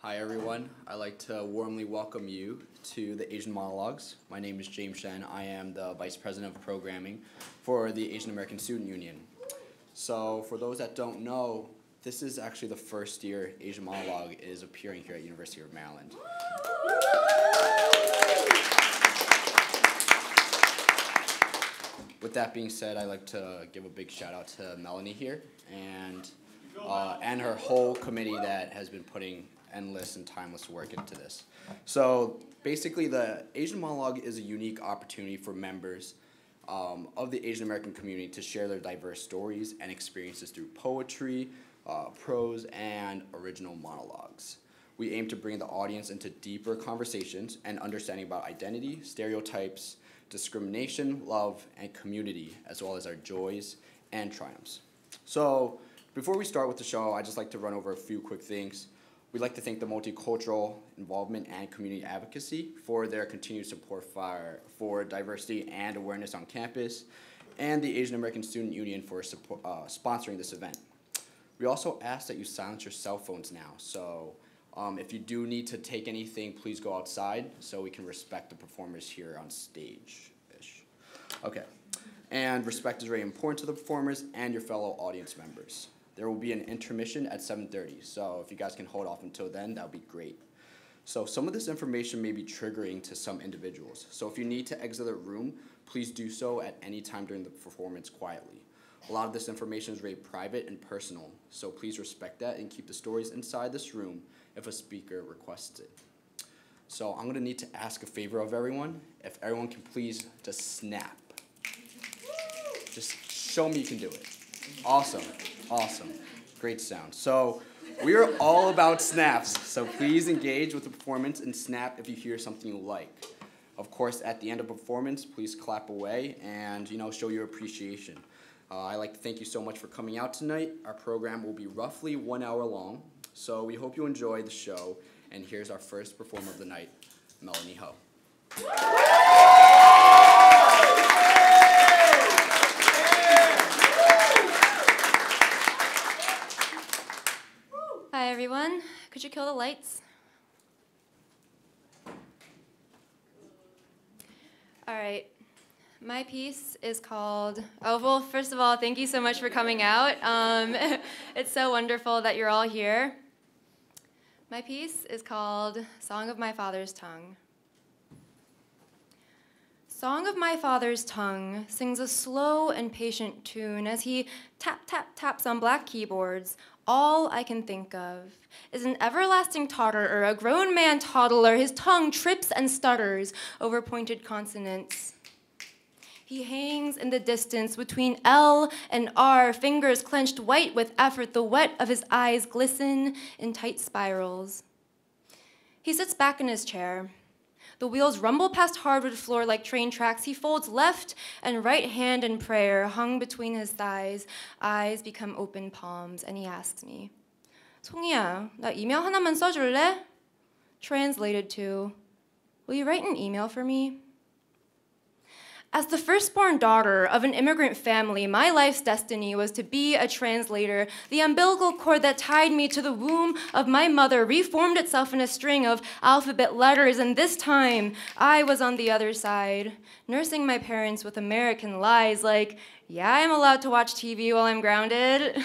Hi everyone, I'd like to warmly welcome you to the Asian Monologues. My name is James Chen. I am the Vice President of Programming for the Asian American Student Union. So for those that don't know, this is actually the first year Asian Monologue is appearing here at University of Maryland. With that being said, I'd like to give a big shout out to Melanie here and her whole committee that has been putting endless and timeless work into this. So basically the Asian Monologue is a unique opportunity for members of the Asian American community to share their diverse stories and experiences through poetry, prose, and original monologues. We aim to bring the audience into deeper conversations and understanding about identity, stereotypes, discrimination, love, and community, as well as our joys and triumphs. So before we start with the show, I'd just like to run over a few quick things. We'd like to thank the Multicultural Involvement and Community Advocacy for their continued support for diversity and awareness on campus, and the Asian American Student Union for sponsoring this event. We also ask that you silence your cell phones now, so if you do need to take anything, please go outside so we can respect the performers here on stage-ish. Okay, and respect is very important to the performers and your fellow audience members. There will be an intermission at 7:30, so if you guys can hold off until then, that would be great. So some of this information may be triggering to some individuals, so if you need to exit the room, please do so at any time during the performance quietly. A lot of this information is very private and personal, so please respect that and keep the stories inside this room if a speaker requests it. So I'm gonna need to ask a favor of everyone. If everyone can please just snap. Just show me you can do it. Awesome, awesome, great sound. So we are all about snaps, so please engage with the performance and snap if you hear something you like. Of course, at the end of the performance, please clap away and show your appreciation. I'd like to thank you so much for coming out tonight. Our program will be roughly 1 hour long, so we hope you enjoy the show. And here's our first performer of the night, Melanie Ho. Hi everyone, could you kill the lights? All right, my piece is called, well, first of all, thank you so much for coming out. It's so wonderful that you're all here. My piece is called Song of My Father's Tongue. Song of my father's tongue sings a slow and patient tune as he taps on black keyboards. All I can think of is an everlasting totterer, a grown man toddler. His tongue trips and stutters over pointed consonants. He hangs in the distance between L and R, fingers clenched white with effort. The wet of his eyes glisten in tight spirals. He sits back in his chair. The wheels rumble past hardwood floor like train tracks. He folds left and right hand in prayer, hung between his thighs. Eyes become open palms, and he asks me, 송이야, 나 이메일 하나만 써줄래? Translated to, will you write an email for me? As the firstborn daughter of an immigrant family, my life's destiny was to be a translator. The umbilical cord that tied me to the womb of my mother reformed itself in a string of alphabet letters, and this time, I was on the other side, nursing my parents with American lies like, yeah, I'm allowed to watch TV while I'm grounded.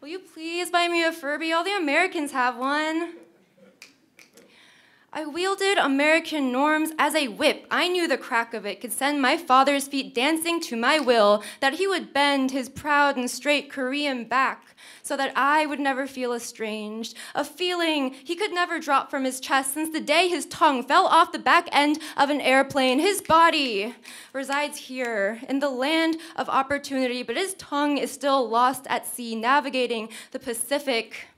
Will you please buy me a Furby? All the Americans have one. I wielded American norms as a whip. I knew the crack of it could send my father's feet dancing to my will, that he would bend his proud and straight Korean back so that I would never feel estranged, a feeling he could never drop from his chest since the day his tongue fell off the back end of an airplane. His body resides here in the land of opportunity, but his tongue is still lost at sea, navigating the Pacific.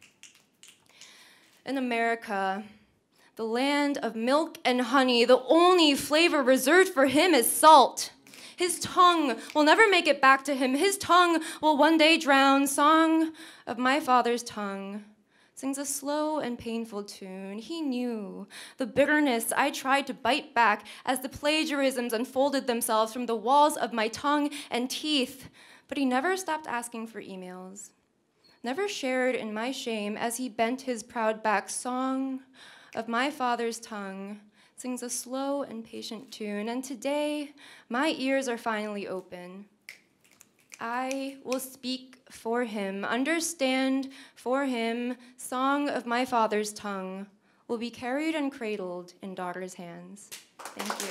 In America, the land of milk and honey, the only flavor reserved for him is salt. His tongue will never make it back to him. His tongue will one day drown. Song of my father's tongue sings a slow and painful tune. He knew the bitterness I tried to bite back as the plagiarisms unfolded themselves from the walls of my tongue and teeth, but he never stopped asking for emails. never shared in my shame as he bent his proud back. Song of my father's tongue sings a slow and patient tune, and today my ears are finally open. I will speak for him, understand for him. Song of my father's tongue will be carried and cradled in daughter's hands. Thank you.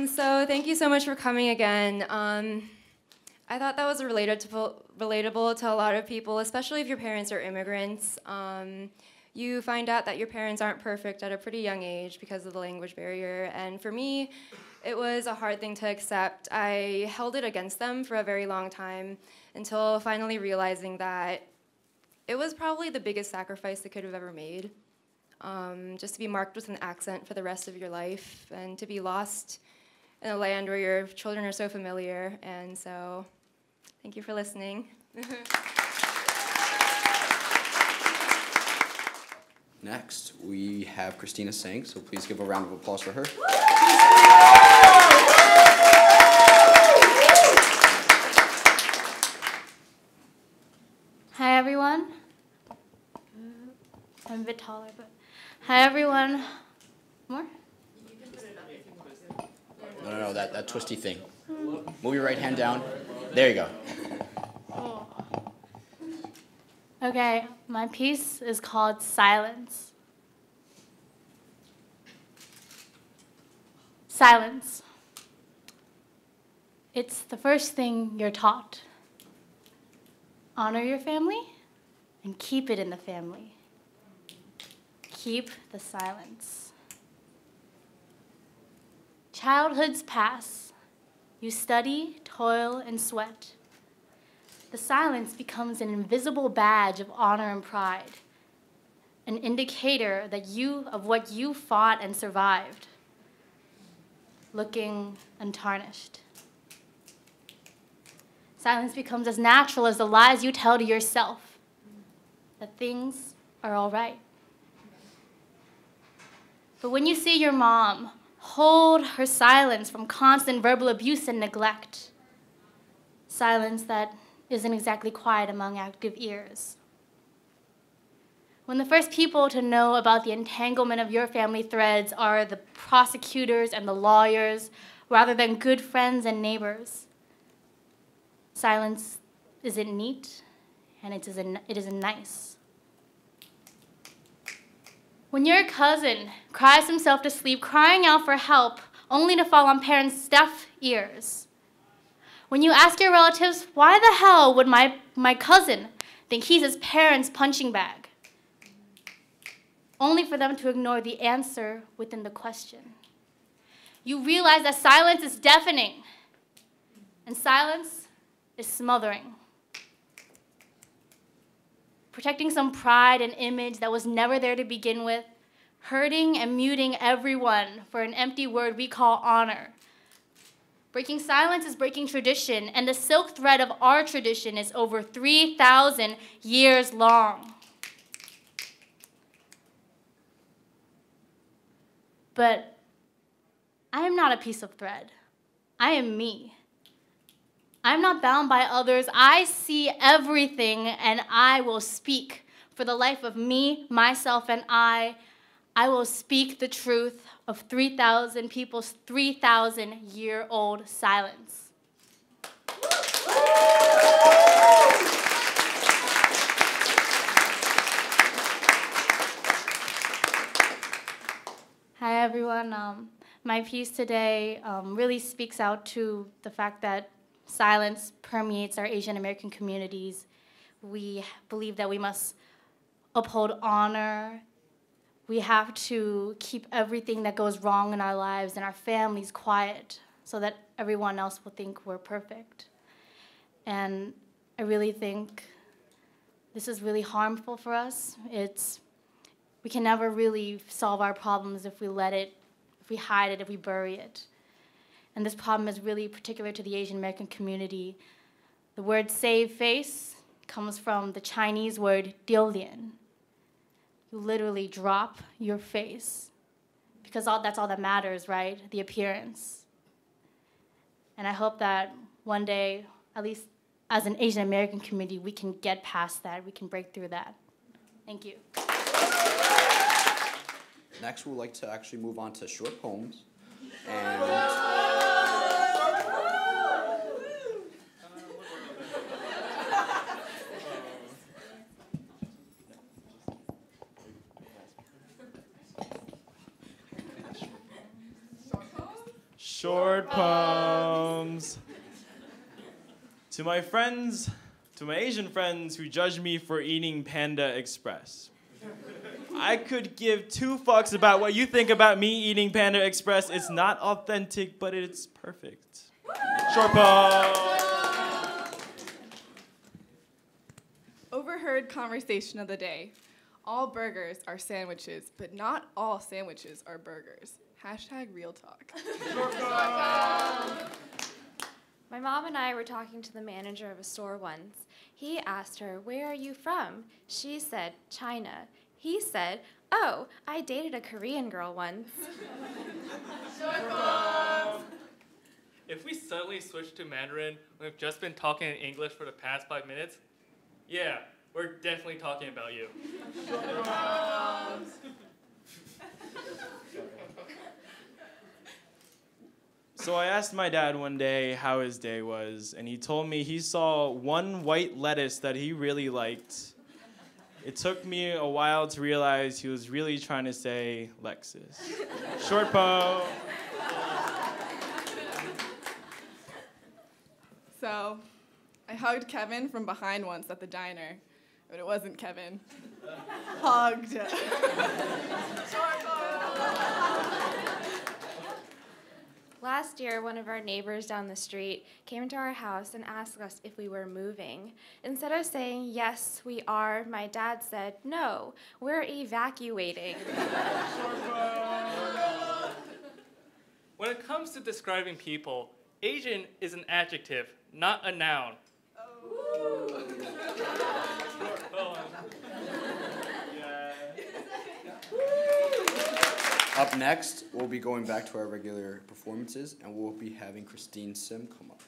So thank you so much for coming again. I thought that was relatable to a lot of people, especially if your parents are immigrants. You find out that your parents aren't perfect at a pretty young age because of the language barrier. And for me, it was a hard thing to accept. I held it against them for a very long time until finally realizing that it was probably the biggest sacrifice they could have ever made. Just to be marked with an accent for the rest of your life and to be lost in a land where your children are so familiar. And so, thank you for listening. Next, we have Christina sing, so please give a round of applause for her. Hi, everyone. I'm a bit taller, but hi, everyone. More? No, that twisty thing. Move your right hand down. There you go. Oh. Okay, my piece is called Silence. Silence. It's the first thing you're taught. Honor your family and keep it in the family. Keep the silence. Childhoods pass. You study, toil, and sweat. The silence becomes an invisible badge of honor and pride, an indicator that of what you fought and survived, looking untarnished. Silence becomes as natural as the lies you tell to yourself, that things are all right. But when you see your mom hold her silence from constant verbal abuse and neglect, silence that isn't exactly quiet among active ears. When the first people to know about the entanglement of your family threads are the prosecutors and the lawyers, rather than good friends and neighbors, silence isn't neat, and it isn't nice. When your cousin cries himself to sleep, crying out for help, only to fall on parents' deaf ears. When you ask your relatives, why the hell would my cousin think he's his parents' punching bag? Only for them to ignore the answer within the question. You realize that silence is deafening, and silence is smothering. Protecting some pride and image that was never there to begin with, hurting and muting everyone for an empty word we call honor. Breaking silence is breaking tradition, and the silk thread of our tradition is over 3,000 years long. But I am not a piece of thread. I am me. I'm not bound by others. I see everything, and I will speak. For the life of me, myself, and I will speak the truth of 3,000 people's 3,000-year-old silence. Hi, everyone. My piece today really speaks out to the fact that silence permeates our Asian American communities. We believe that we must uphold honor. We have to keep everything that goes wrong in our lives and our families quiet so that everyone else will think we're perfect. And I really think this is really harmful for us. We can never really solve our problems if we hide it, if we bury it. And this problem is really particular to the Asian American community. The word save face comes from the Chinese word diulian. you literally drop your face. Because that's all that matters, right? The appearance. And I hope that one day, at least as an Asian American community, we can get past that. We can break through that. Thank you. Next, we'd like to actually move on to short poems. And short poems. To my friends, to my Asian friends who judge me for eating Panda Express. I could give two fucks about what you think about me eating Panda Express. It's not authentic, but it's perfect. Short poem. Overheard conversation of the day. All burgers are sandwiches, but not all sandwiches are burgers. Hashtag real talk. My mom and I were talking to the manager of a store once. He asked her, "Where are you from?" She said, "China." He said, "Oh, I dated a Korean girl once." If we suddenly switch to Mandarin when we've just been talking in English for the past 5 minutes, yeah, we're definitely talking about you. So I asked my dad one day how his day was, and he told me he saw one white lettuce that he really liked. It took me a while to realize he was really trying to say Lexus. Short poem. So, I hugged Kevin from behind once at the diner, but it wasn't Kevin. Hugged. Last year, one of our neighbors down the street came to our house and asked us if we were moving. Instead of saying, "Yes, we are," my dad said, "No, we're evacuating." When it comes to describing people, Asian is an adjective, not a noun. up next, we'll be going back to our regular performances, and we'll be having Christine Sim come up.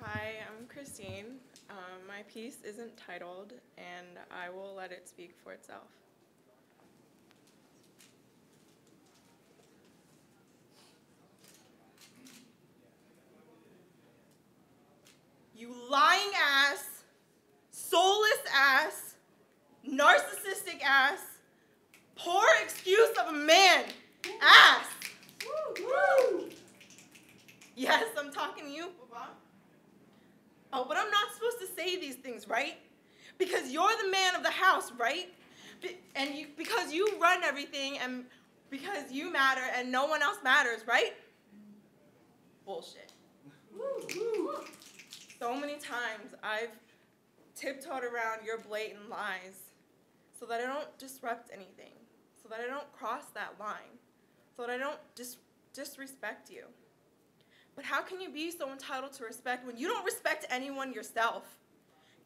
Hi, I'm Christine. My piece isn't titled, and I will let it speak for itself. You lying ass, soulless ass, narcissistic ass, poor excuse of a man, ass. Woo. Yes, I'm talking to you, Baba. Oh, but I'm not supposed to say these things, right? Because you're the man of the house, right? Because you run everything, and because you matter and no one else matters, right? Bullshit. So many times I've tiptoed around your blatant lies so that I don't disrupt anything, so that I don't cross that line, so that I don't disrespect you. But how can you be so entitled to respect when you don't respect anyone yourself?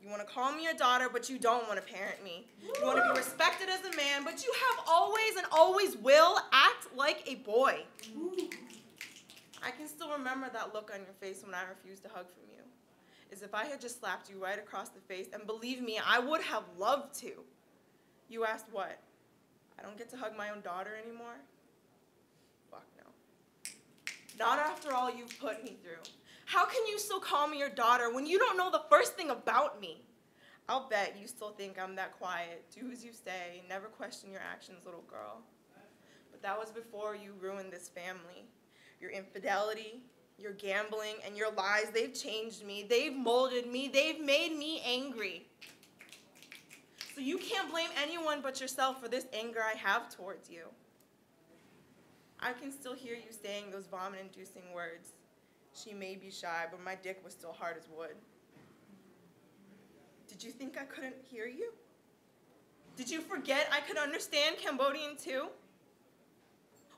You want to call me your daughter, but you don't want to parent me. You want to be respected as a man, but you have always and always will act like a boy. I can still remember that look on your face when I refused a hug from you. As if I had just slapped you right across the face, and believe me, I would have loved to. You asked what? I don't get to hug my own daughter anymore? Fuck no. Not after all you've put me through. How can you still call me your daughter when you don't know the first thing about me? I'll bet you still think I'm that quiet, do as you say, never question your actions, little girl. But that was before you ruined this family. Your infidelity, your gambling, and your lies, they've changed me, they've molded me, they've made me angry. So you can't blame anyone but yourself for this anger I have towards you. I can still hear you saying those vomit-inducing words. She may be shy, but my dick was still hard as wood. Did you think I couldn't hear you? Did you forget I could understand Cambodian too?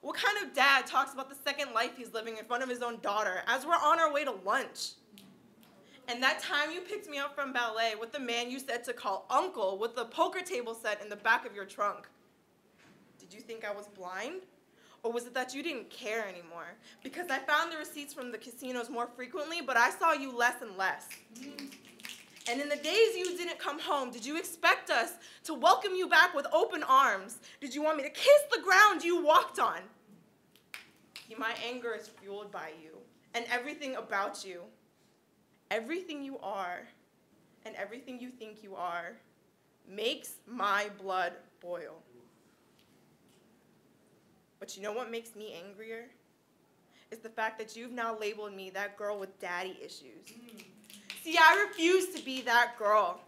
What kind of dad talks about the second life he's living in front of his own daughter as we're on our way to lunch? And that time you picked me up from ballet with the man you said to call uncle with the poker table set in the back of your trunk. Did you think I was blind? Or was it that you didn't care anymore? Because I found the receipts from the casinos more frequently, but I saw you less and less. And in the days you didn't come home, did you expect us to welcome you back with open arms? Did you want me to kiss the ground you walked on? See, my anger is fueled by you and everything about you. Everything you are and everything you think you are makes my blood boil. But you know what makes me angrier? Is the fact that you've now labeled me that girl with daddy issues. See, I refuse to be that girl.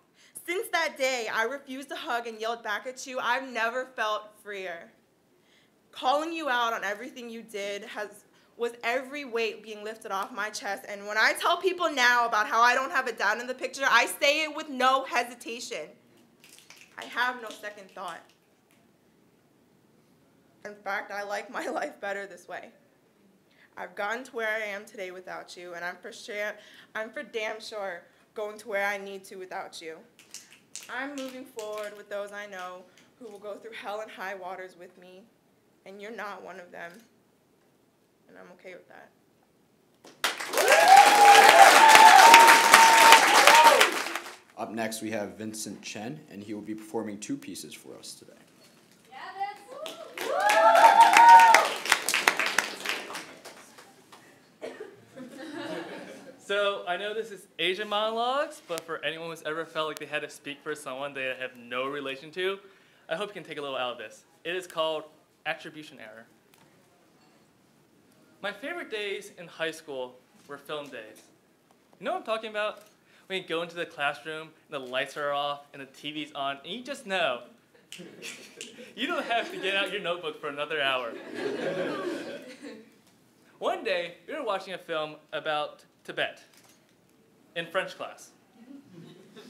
Since that day, I refused to hug and yelled back at you. I've never felt freer. Calling you out on everything you did was every weight being lifted off my chest. And when I tell people now about how I don't have a dad in the picture, I say it with no hesitation. I have no second thought. In fact, I like my life better this way. I've gotten to where I am today without you, and I'm for damn sure going to where I need to without you. I'm moving forward with those I know who will go through hell and high waters with me, and you're not one of them, and I'm okay with that. Up next, we have Vincent Chen, and he will be performing 2 pieces for us today. So I know this is Asian Monologues, but for anyone who's ever felt like they had to speak for someone they have no relation to, I hope you can take a little out of this. It is called attribution error. My favorite days in high school were film days. You know what I'm talking about? When you go into the classroom, and the lights are off, and the TV's on, and you just know. You don't have to get out your notebook for another hour. One day, we were watching a film about Tibet in French class.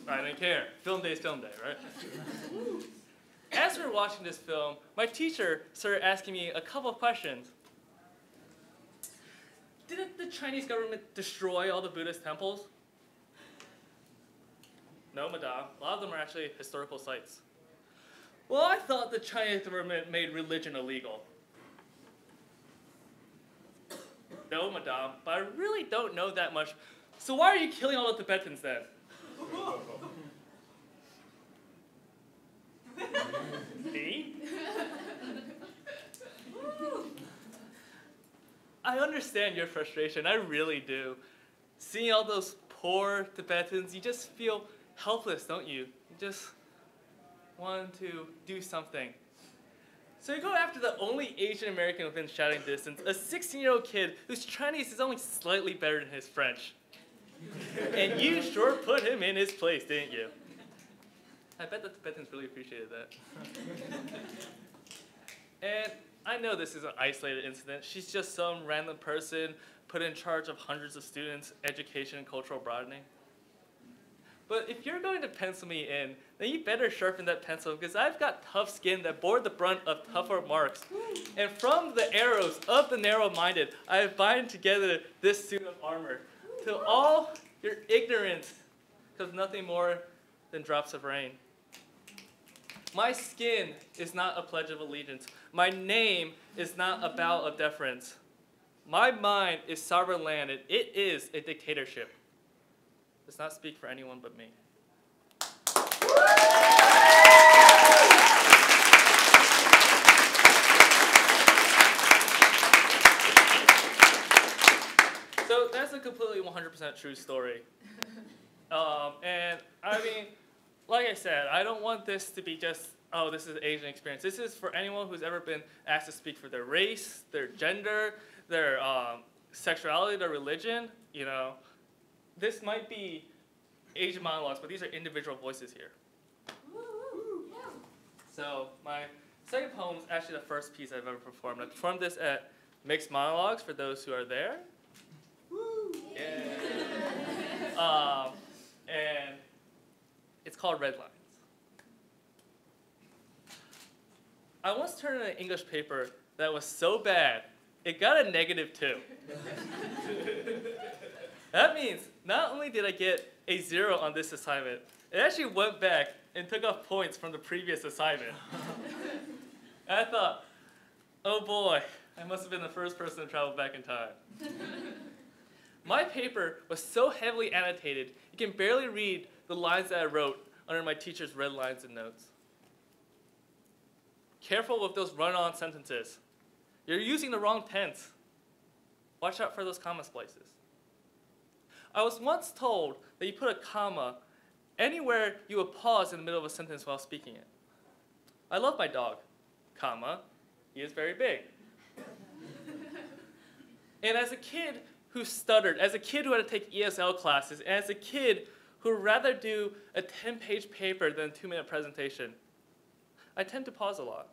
I didn't care. Film day is film day, right? As we were watching this film, my teacher started asking me a couple of questions. Didn't the Chinese government destroy all the Buddhist temples? No, madame. A lot of them are actually historical sites. Well, I thought the Chinese government made religion illegal. No, madame, but I really don't know that much. So why are you killing all the Tibetans then? Me? I understand your frustration, I really do. Seeing all those poor Tibetans, you just feel helpless, don't you? You just want to do something. So you go after the only Asian American within shouting distance, a 16-year-old kid whose Chinese is only slightly better than his French. And you sure put him in his place, didn't you? I bet the Tibetans really appreciated that. And I know this is an isolated incident. She's just some random person put in charge of hundreds of students, education, and cultural broadening. But if you're going to pencil me in, then you better sharpen that pencil because I've got tough skin that bore the brunt of tougher marks. And from the arrows of the narrow-minded, I have bind together this suit of armor. To all your ignorance, because nothing more than drops of rain. My skin is not a pledge of allegiance. My name is not a bow of deference. My mind is sovereign land, and it is a dictatorship. Does not speak for anyone but me. So that's a completely 100% true story. And I mean, like I said, I don't want this to be just, oh, this is an Asian experience. This is for anyone who's ever been asked to speak for their race, their gender, their sexuality, their religion, you know. This might be Asian monologues, but these are individual voices here. So my second poem is actually the first piece I've ever performed. I performed this at Mixed Monologues for those who are there. Yeah. And it's called Red Lines. I once turned in an English paper that was so bad, it got a -2. That means not only did I get a 0 on this assignment, it actually went back and took off points from the previous assignment. And I thought, oh boy, I must have been the first person to travel back in time. My paper was so heavily annotated, you can barely read the lines that I wrote under my teacher's red lines and notes. Careful with those run-on sentences. You're using the wrong tense. Watch out for those comma splices. I was once told that you put a comma anywhere you would pause in the middle of a sentence while speaking it. I love my dog, comma, he is very big. And as a kid who stuttered, as a kid who had to take ESL classes, and as a kid who would rather do a 10-page paper than a 2-minute presentation, I tend to pause a lot.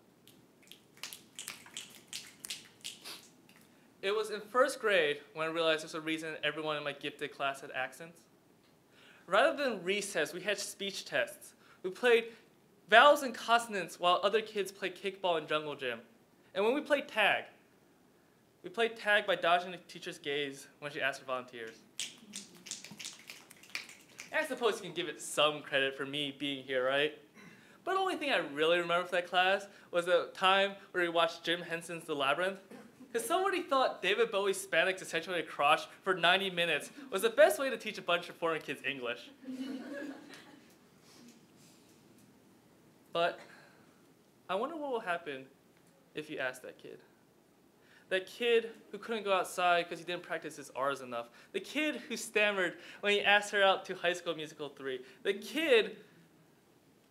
It was in first grade when I realized there's a reason everyone in my gifted class had accents. Rather than recess, we had speech tests. We played vowels and consonants while other kids played kickball and jungle gym. And when we played tag by dodging the teacher's gaze when she asked for volunteers. And I suppose you can give it some credit for me being here, right? But the only thing I really remember from that class was the time where we watched Jim Henson's The Labyrinth. Because somebody thought David Bowie's Spanx accentuated a crotch for 90 minutes was the best way to teach a bunch of foreign kids English. But I wonder what will happen if you ask that kid. That kid who couldn't go outside because he didn't practice his R's enough. The kid who stammered when he asked her out to High School Musical 3. The kid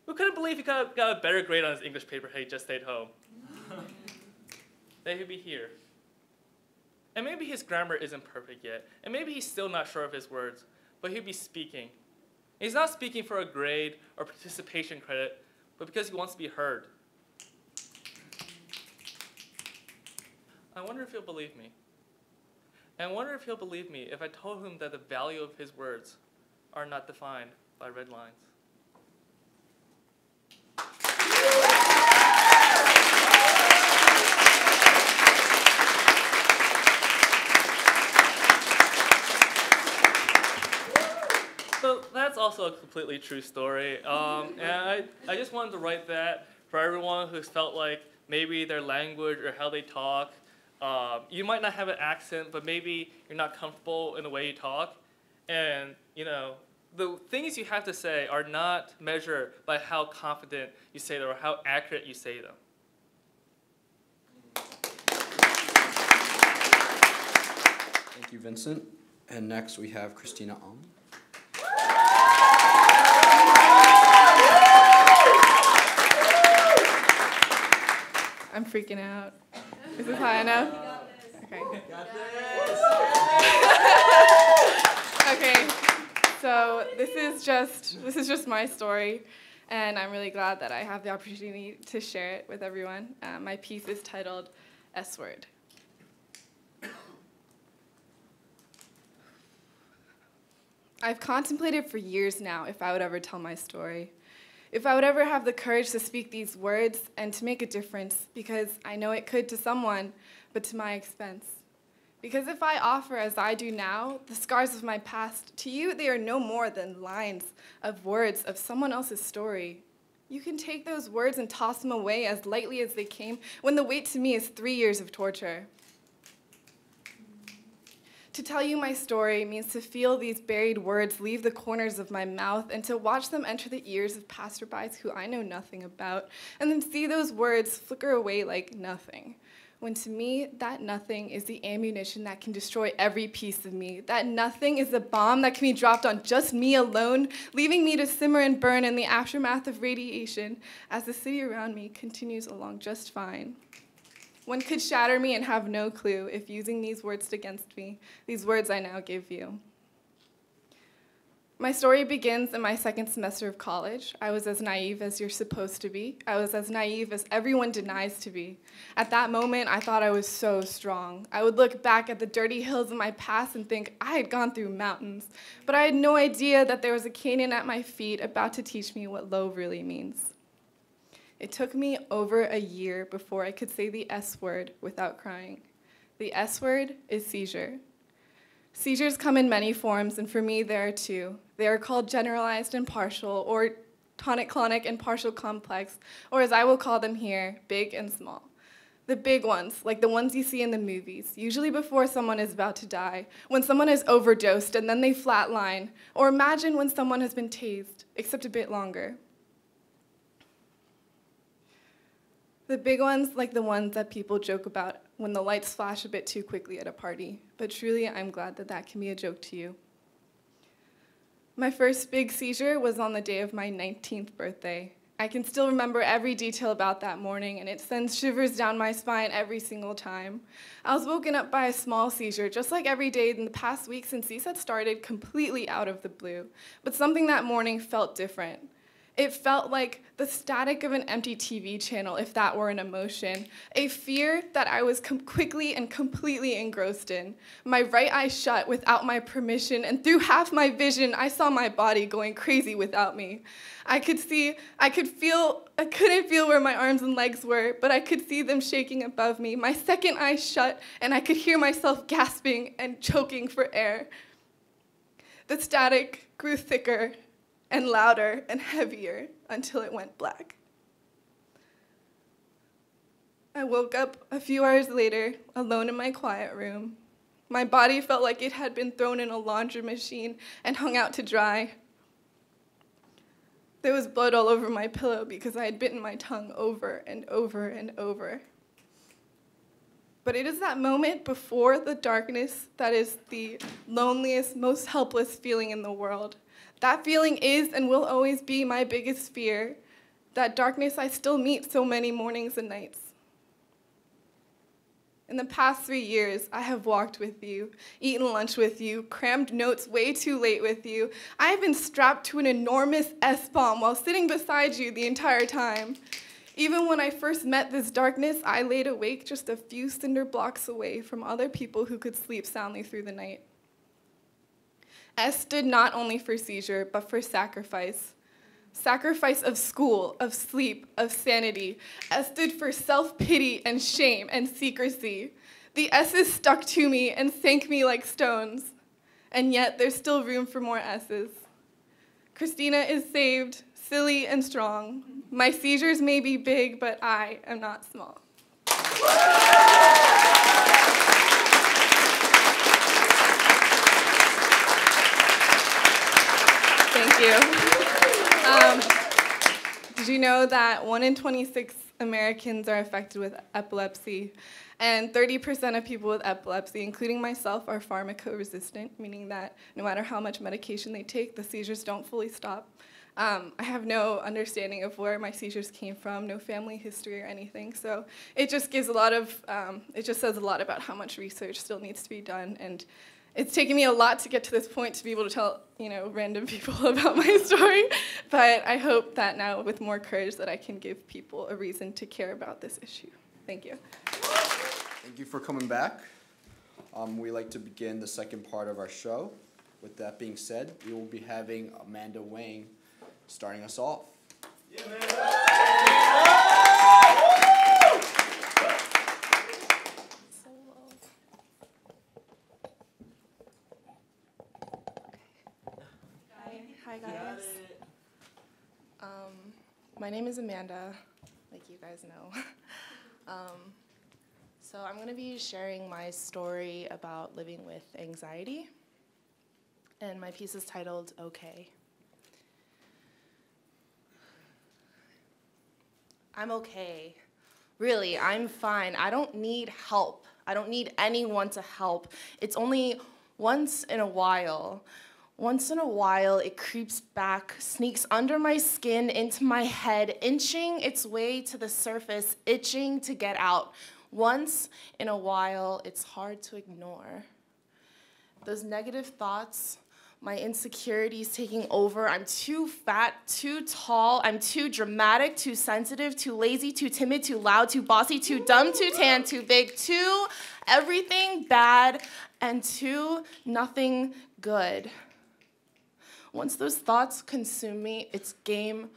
who couldn't believe he got a better grade on his English paper had he just stayed home. That he'd be here. And maybe his grammar isn't perfect yet, and maybe he's still not sure of his words, but he'll be speaking. And he's not speaking for a grade or participation credit, but because he wants to be heard. I wonder if he'll believe me. And I wonder if he'll believe me if I told him that the value of his words are not defined by red lines. So that's also a completely true story. And I just wanted to write that for everyone who's felt like maybe their language or how they talk, you might not have an accent, but maybe you're not comfortable in the way you talk. And, you know, the things you have to say are not measured by how confident you say them or how accurate you say them. Thank you, Vincent. And next we have Christina. I'm freaking out. Is this high enough? Okay. Okay. So this is just my story, and I'm really glad that I have the opportunity to share it with everyone. My piece is titled S-Word. I've contemplated for years now if I would ever tell my story. If I would ever have the courage to speak these words and to make a difference, because I know it could to someone, but to my expense. Because if I offer, as I do now, the scars of my past, to you they are no more than lines of words of someone else's story. You can take those words and toss them away as lightly as they came, when the weight to me is 3 years of torture. To tell you my story means to feel these buried words leave the corners of my mouth and to watch them enter the ears of passerbys who I know nothing about, and then see those words flicker away like nothing. When to me, that nothing is the ammunition that can destroy every piece of me. That nothing is the bomb that can be dropped on just me alone, leaving me to simmer and burn in the aftermath of radiation as the city around me continues along just fine. One could shatter me and have no clue if using these words against me, these words I now give you. My story begins in my second semester of college. I was as naive as you're supposed to be. I was as naive as everyone denies to be. At that moment, I thought I was so strong. I would look back at the dirty hills of my past and think I had gone through mountains, but I had no idea that there was a canyon at my feet about to teach me what low really means. It took me over a year before I could say the S word without crying. The S word is seizure. Seizures come in many forms, and for me, there are two. They are called generalized and partial, or tonic-clonic and partial complex, or as I will call them here, big and small. The big ones, like the ones you see in the movies, usually before someone is about to die, when someone is overdosed and then they flatline, or imagine when someone has been tased, except a bit longer. The big ones, like the ones that people joke about when the lights flash a bit too quickly at a party, but truly I'm glad that that can be a joke to you. My first big seizure was on the day of my 19th birthday. I can still remember every detail about that morning, and it sends shivers down my spine every single time. I was woken up by a small seizure, just like every day in the past week since CSET started, completely out of the blue. But something that morning felt different. It felt like the static of an empty TV channel, if that were an emotion. A fear that I was quickly and completely engrossed in. My right eye shut without my permission, and through half my vision, I saw my body going crazy without me. I couldn't feel where my arms and legs were, but I could see them shaking above me. My second eye shut, and I could hear myself gasping and choking for air. The static grew thicker and louder and heavier until it went black. I woke up a few hours later, alone in my quiet room. My body felt like it had been thrown in a laundry machine and hung out to dry. There was blood all over my pillow because I had bitten my tongue over and over and over. But it is that moment before the darkness that is the loneliest, most helpless feeling in the world. That feeling is and will always be my biggest fear. That darkness I still meet so many mornings and nights. In the past 3 years, I have walked with you, eaten lunch with you, crammed notes way too late with you. I have been strapped to an enormous S-bomb while sitting beside you the entire time. Even when I first met this darkness, I laid awake just a few cinder blocks away from other people who could sleep soundly through the night. S stood not only for seizure, but for sacrifice. Sacrifice of school, of sleep, of sanity. S stood for self-pity and shame and secrecy. The S's stuck to me and sank me like stones. And yet there's still room for more S's. Christina is saved, silly and strong. My seizures may be big, but I am not small. Thank you. Did you know that 1 in 26 Americans are affected with epilepsy, and 30% of people with epilepsy, including myself, are pharmacoresistant, meaning that no matter how much medication they take, the seizures don't fully stop. I have no understanding of where my seizures came from, no family history or anything, so it just gives it just says a lot about how much research still needs to be done, and it's taken me a lot to get to this point to be able to tell, random people about my story, but I hope that now with more courage that I can give people a reason to care about this issue. Thank you. Thank you for coming back. We like to begin the second part of our show. With that being said, we will be having Amanda Wang starting us off. Yeah, Hi guys. My name is Amanda, like you guys know. So I'm going to be sharing my story about living with anxiety, and my piece is titled "Okay." I'm okay. Really, I'm fine. I don't need help. I don't need anyone to help. It's only once in a while. Once in a while, it creeps back, sneaks under my skin, into my head, inching its way to the surface, itching to get out. Once in a while, it's hard to ignore. Those negative thoughts, my insecurities taking over. I'm too fat, too tall, I'm too dramatic, too sensitive, too lazy, too timid, too loud, too bossy, too dumb, too tan, too big, too everything bad, and too nothing good. Once those thoughts consume me, it's game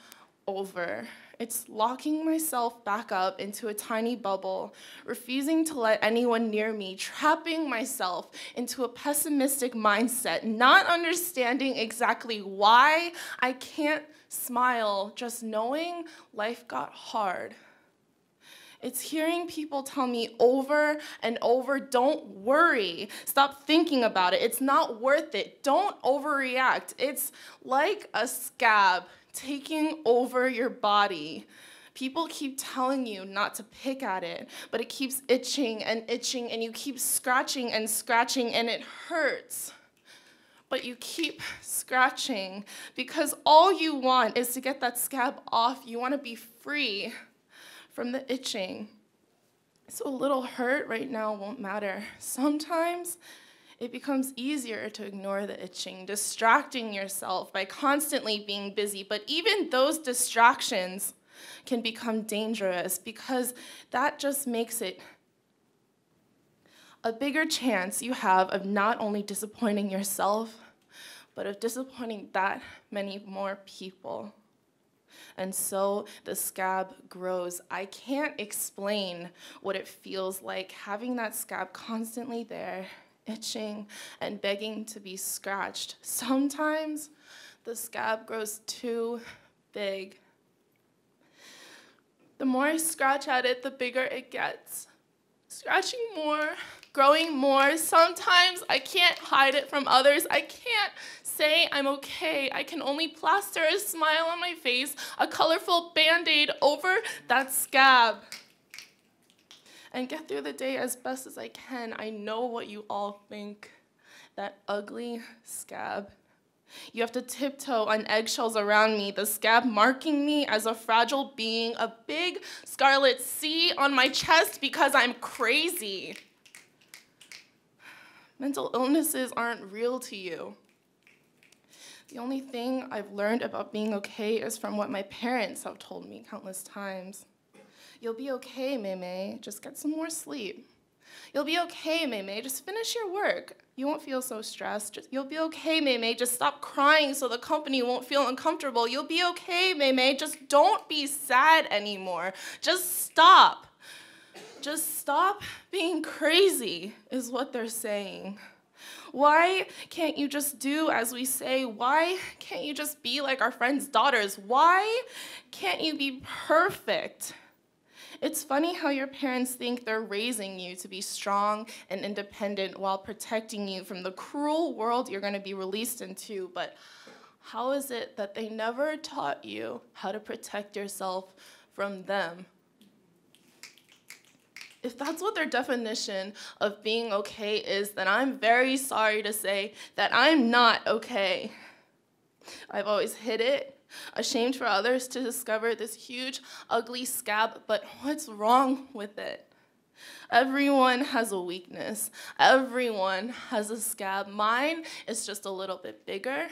over. It's locking myself back up into a tiny bubble, refusing to let anyone near me, trapping myself into a pessimistic mindset, not understanding exactly why I can't smile, just knowing life got hard. It's hearing people tell me over and over, don't worry, stop thinking about it, it's not worth it, don't overreact. It's like a scab taking over your body. People keep telling you not to pick at it, but it keeps itching, and you keep scratching, and it hurts. But you keep scratching because all you want is to get that scab off. You want to be free from the itching. So a little hurt right now won't matter. Sometimes it becomes easier to ignore the itching, distracting yourself by constantly being busy. But even those distractions can become dangerous because that just makes it a bigger chance you have of not only disappointing yourself, but of disappointing that many more people. And so the scab grows. I can't explain what it feels like having that scab constantly there, itching and begging to be scratched. Sometimes the scab grows too big. The more I scratch at it, the bigger it gets. Scratching more, growing more. Sometimes I can't hide it from others. I can't say I'm okay. I can only plaster a smile on my face, a colorful Band-Aid over that scab, and get through the day as best as I can. I know what you all think. That ugly scab. You have to tiptoe on eggshells around me, the scab marking me as a fragile being, a big scarlet C on my chest because I'm crazy. Mental illnesses aren't real to you. The only thing I've learned about being okay is from what my parents have told me countless times. You'll be okay, Mei, just get some more sleep. You'll be okay, Mei, just finish your work. You won't feel so stressed. You'll be okay, Mei, just stop crying so the company won't feel uncomfortable. You'll be okay, Mei, just don't be sad anymore. Just stop. Just stop being crazy is what they're saying. Why can't you just do as we say? Why can't you just be like our friends' daughters? Why can't you be perfect? It's funny how your parents think they're raising you to be strong and independent while protecting you from the cruel world you're going to be released into, but how is it that they never taught you how to protect yourself from them? If that's what their definition of being okay is, then I'm very sorry to say that I'm not okay. I've always hid it, ashamed for others to discover this huge, ugly scab, but what's wrong with it? Everyone has a weakness. Everyone has a scab. Mine is just a little bit bigger.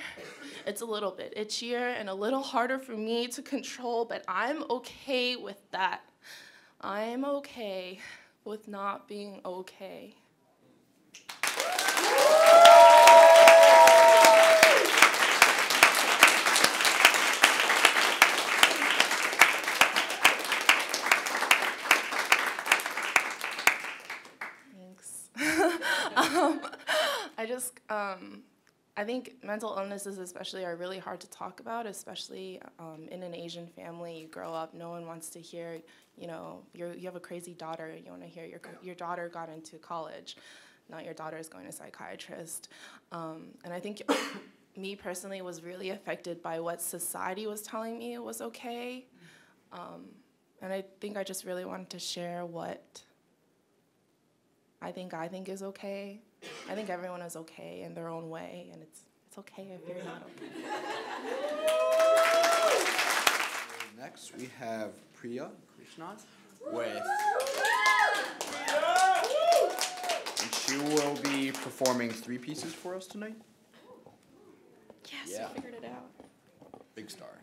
It's a little bit itchier and a little harder for me to control, but I'm okay with that. I'm okay with not being okay. Thanks. I think mental illnesses especially are really hard to talk about, especially in an Asian family. You grow up, no one wants to hear, you know, you have a crazy daughter, you want to hear your daughter got into college, not your daughter is going to psychiatrist. And I think me personally was really affected by what society was telling me was okay. And I think I just really wanted to share what I think is okay. I think everyone is okay in their own way, and it's okay if you're not okay. Next, we have Priya Krishna with, and she will be performing 3 pieces for us tonight. Yes, Yeah. we figured it out. Big star.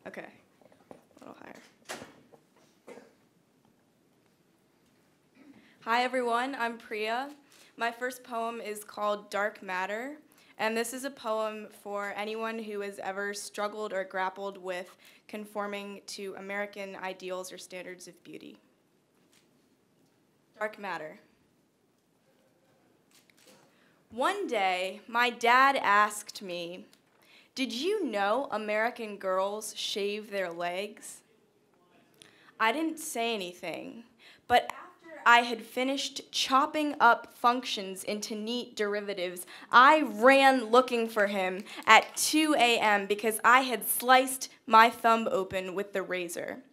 Okay, a little higher. Hi everyone, I'm Priya. My first poem is called Dark Matter, And this is a poem for anyone who has ever struggled or grappled with conforming to American ideals or standards of beauty. Dark matter. One day, my dad asked me, "Did you know American girls shave their legs?" I didn't say anything, but after I had finished chopping up functions into neat derivatives, I ran looking for him at 2 a.m. because I had sliced my thumb open with the razor.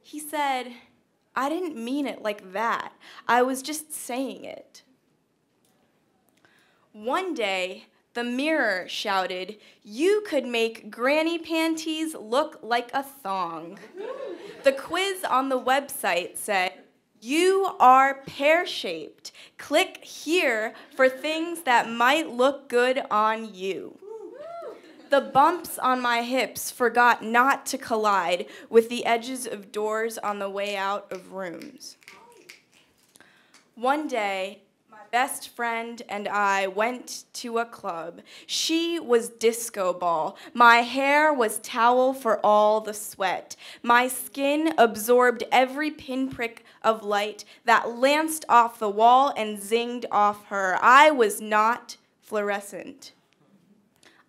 He said, "I didn't mean it like that. I was just saying it." One day, the mirror shouted, "You could make granny panties look like a thong." The quiz on the website said, "You are pear-shaped. Click here for things that might look good on you." The bumps on my hips forgot not to collide with the edges of doors on the way out of rooms. One day, my best friend and I went to a club. She was disco ball. My hair was towel for all the sweat. My skin absorbed every pinprick of light that lanced off the wall and zinged off her. I was not fluorescent.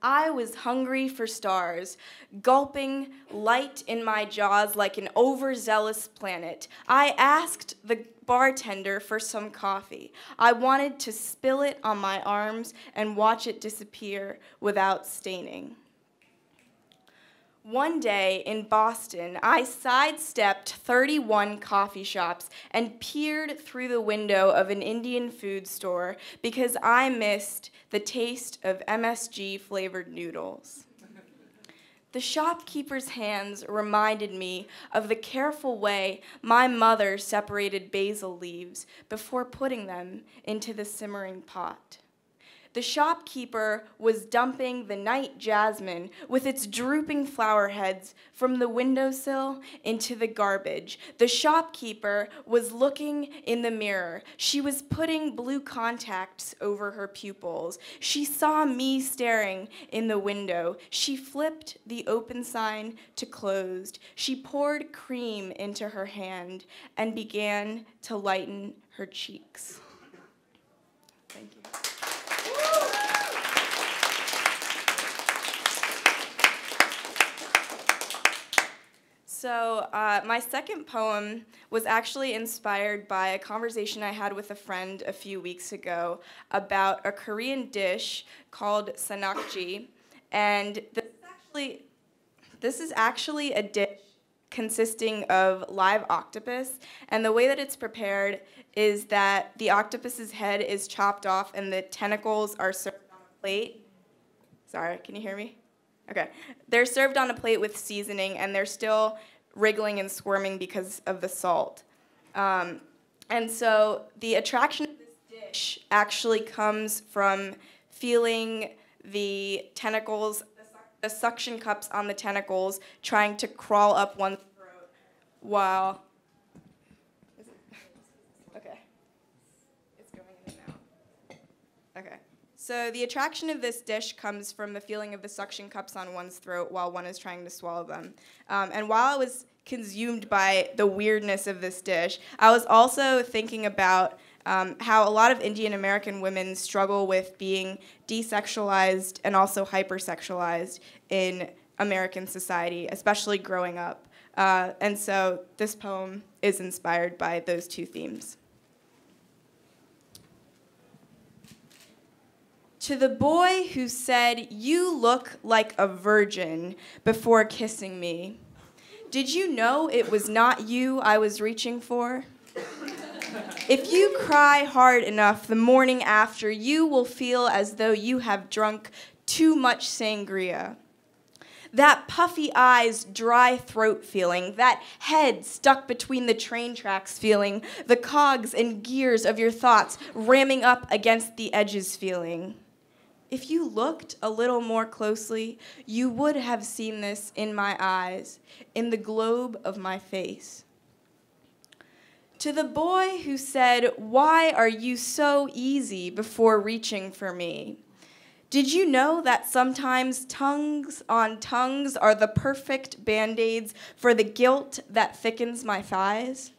I was hungry for stars, gulping light in my jaws like an overzealous planet. I asked the bartender for some coffee. I wanted to spill it on my arms and watch it disappear without staining. One day in Boston, I sidestepped 31 coffee shops and peered through the window of an Indian food store because I missed the taste of MSG-flavored noodles. The shopkeeper's hands reminded me of the careful way my mother separated basil leaves before putting them into the simmering pot. The shopkeeper was dumping the night jasmine with its drooping flower heads from the windowsill into the garbage. The shopkeeper was looking in the mirror. She was putting blue contacts over her pupils. She saw me staring in the window. She flipped the open sign to closed. She poured cream into her hand and began to lighten her cheeks. Thank you. So my second poem was actually inspired by a conversation I had with a friend a few weeks ago about a Korean dish called sanakji. And this is actually a dish consisting of live octopus. And the way that it's prepared is that the octopus's head is chopped off and the tentacles are served on a plate. Sorry, can you hear me? Okay. They're served on a plate with seasoning, and they're still wriggling and squirming because of the salt. And so the attraction of this dish actually comes from feeling the tentacles, the suction cups on the tentacles, trying to crawl up one's throat while... Okay. It's going in and out. Okay. So the attraction of this dish comes from the feeling of the suction cups on one's throat while one is trying to swallow them. And while I was consumed by the weirdness of this dish, I was also thinking about how a lot of Indian American women struggle with being desexualized and also hypersexualized in American society, especially growing up. And so this poem is inspired by those two themes. To the boy who said, "You look like a virgin," before kissing me, did you know it was not you I was reaching for? If you cry hard enough the morning after, you will feel as though you have drunk too much sangria. That puffy eyes, dry throat feeling, that head stuck between the train tracks feeling, the cogs and gears of your thoughts ramming up against the edges feeling. If you looked a little more closely, you would have seen this in my eyes, in the globe of my face. To the boy who said, "Why are you so easy?" before reaching for me, Did you know that sometimes tongues on tongues are the perfect band-aids for the guilt that thickens my thighs?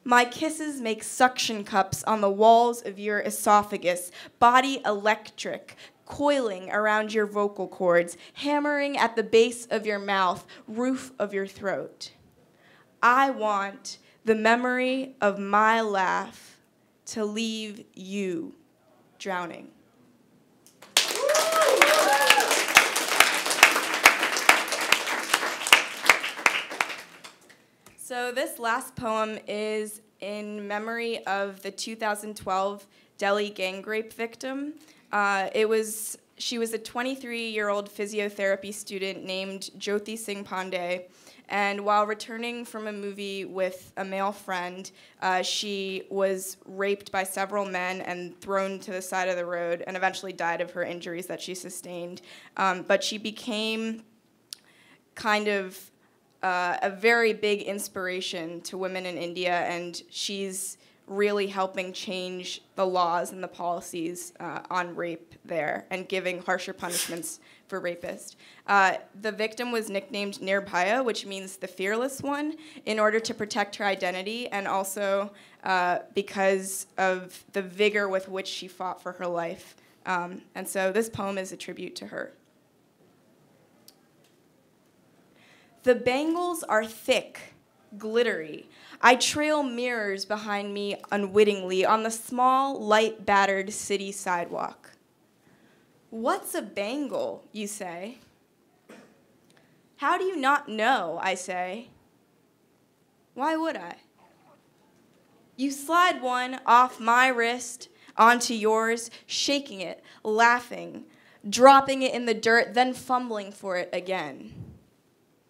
My kisses make suction cups on the walls of your esophagus, body electric, coiling around your vocal cords, hammering at the base of your mouth, roof of your throat. I want the memory of my laugh to leave you drowning. So this last poem is in memory of the 2012 Delhi gang rape victim. She was a 23-year-old physiotherapy student named Jyoti Singh Pandey, and while returning from a movie with a male friend, she was raped by several men and thrown to the side of the road and eventually died of her injuries that she sustained. But she became kind of a very big inspiration to women in India, and she's really helping change the laws and the policies on rape there and giving harsher punishments for rapists. The victim was nicknamed Nirbhaya, which means the fearless one, in order to protect her identity and also because of the vigor with which she fought for her life. And so this poem is a tribute to her. The bangles are thick, glittery. I trail mirrors behind me unwittingly on the small, light-battered city sidewalk. What's a bangle, you say? How do you not know, I say? Why would I? You slide one off my wrist onto yours, shaking it, laughing, dropping it in the dirt, then fumbling for it again.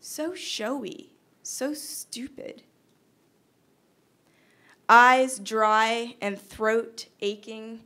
So showy, so stupid. Eyes dry and throat aching.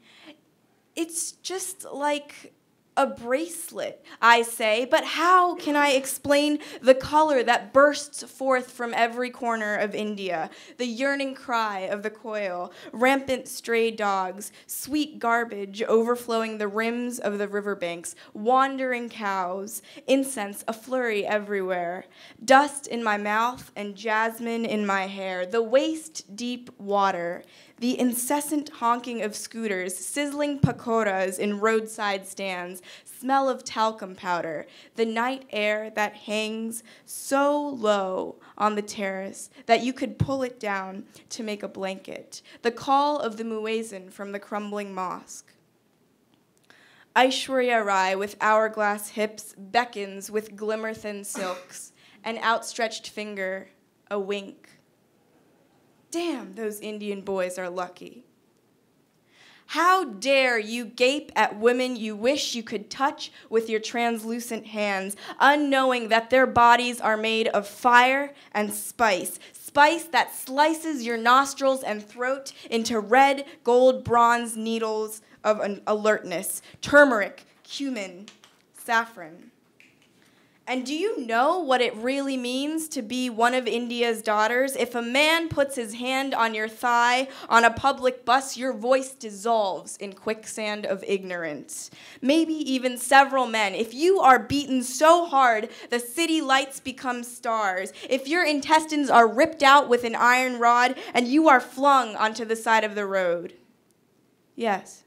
It's just like a bracelet, I say, but how can I explain the color that bursts forth from every corner of India? The yearning cry of the koil, rampant stray dogs, sweet garbage overflowing the rims of the riverbanks, wandering cows, incense a flurry everywhere, dust in my mouth and jasmine in my hair, the waist-deep water, the incessant honking of scooters, sizzling pakoras in roadside stands, smell of talcum powder, the night air that hangs so low on the terrace that you could pull it down to make a blanket, the call of the muezzin from the crumbling mosque. Aishwarya Rai with hourglass hips beckons with glimmer-thin silks, an outstretched finger, a wink. Damn, those Indian boys are lucky. How dare you gape at women you wish you could touch with your translucent hands, unknowing that their bodies are made of fire and spice, spice that slices your nostrils and throat into red, gold, bronze needles of an alertness, turmeric, cumin, saffron. And do you know what it really means to be one of India's daughters? If a man puts his hand on your thigh on a public bus, your voice dissolves in quicksand of ignorance. Maybe even several men. If you are beaten so hard, the city lights become stars. If your intestines are ripped out with an iron rod and you are flung onto the side of the road. Yes,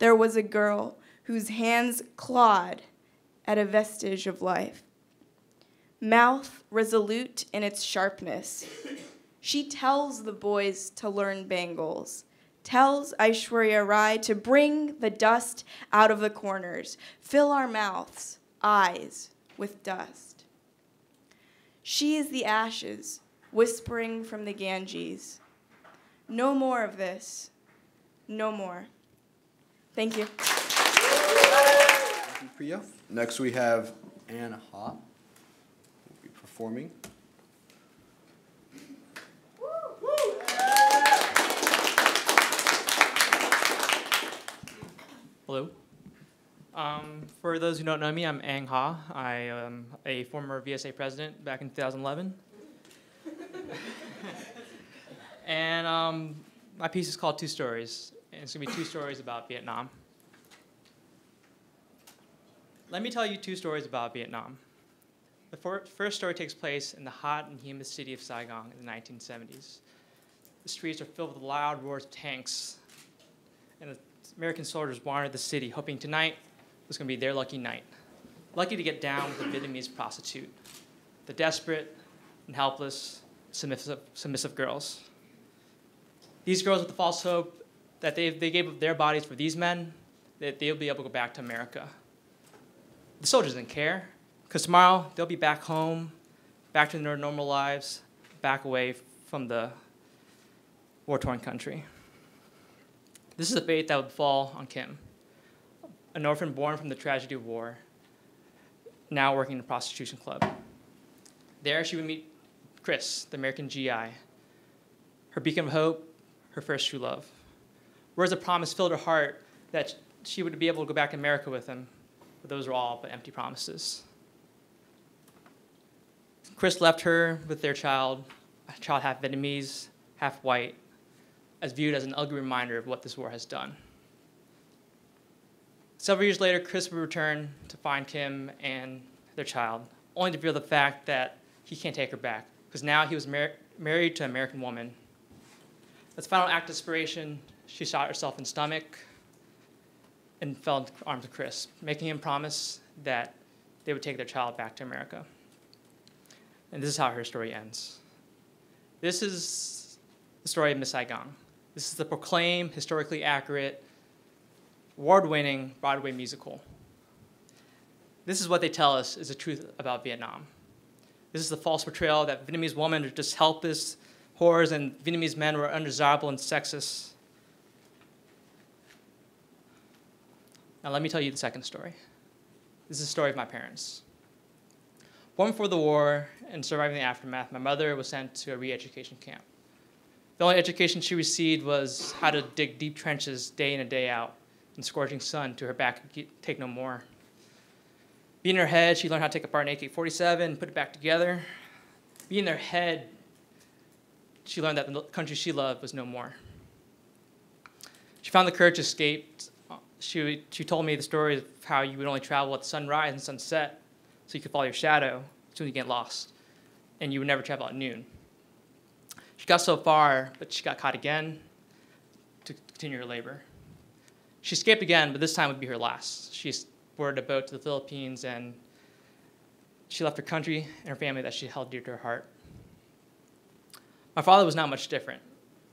there was a girl whose hands clawed at a vestige of life. Mouth resolute in its sharpness. She tells the boys to learn bangles, tells Aishwarya Rai to bring the dust out of the corners, fill our mouths, eyes with dust. She is the ashes, whispering from the Ganges. No more of this, no more. Thank you. Thank you, Priya. Next we have Anne Ha, who will be performing. Hello. For those who don't know me, I'm Ang Ha. I am a former VSA president back in 2011. And my piece is called Two Stories. And it's going to be two stories about Vietnam. Let me tell you two stories about Vietnam. The first story takes place in the hot and humid city of Saigon in the 1970s. The streets are filled with loud roars of tanks, and the American soldiers wandered the city, hoping tonight was going to be their lucky night. Lucky to get down with the Vietnamese prostitute, the desperate and helpless, submissive girls. These girls with the false hope that they gave up their bodies for these men, that they'll be able to go back to America. The soldiers didn't care, because tomorrow they'll be back home, back to their normal lives, back away from the war-torn country. This is the fate that would fall on Kim, an orphan born from the tragedy of war, now working in a prostitution club. There she would meet Chris, the American GI, her beacon of hope, her first true love. Words of promise filled her heart that she would be able to go back to America with him, but those were all but empty promises. Chris left her with their child, a child half Vietnamese, half white, as viewed as an ugly reminder of what this war has done. Several years later, Chris would return to find Kim and their child, only to reveal the fact that he can't take her back, because now he was married to an American woman. As a final act of desperation, she shot herself in the stomach and fell into the arms of Chris, making him promise that they would take their child back to America. And this is how her story ends. This is the story of Miss Saigon. This is the proclaimed, historically accurate, award-winning Broadway musical. This is what they tell us is the truth about Vietnam. This is the false portrayal that Vietnamese women are just helpless whores and Vietnamese men were undesirable and sexist. Now let me tell you the second story. This is the story of my parents. Born before the war and surviving the aftermath, my mother was sent to a re-education camp. The only education she received was how to dig deep trenches day in and day out in scorching sun till her back could take no more. Being in her head, she learned how to take apart an AK-47 and put it back together. Being in her head, she learned that the country she loved was no more. She found the courage to escape. She told me the story of how you would only travel at sunrise and sunset so you could follow your shadow as soon as you get lost, and you would never travel at noon. She got so far, but she got caught again to continue her labor. She escaped again, but this time would be her last. She boarded a boat to the Philippines, and she left her country and her family that she held dear to her heart. My father was not much different.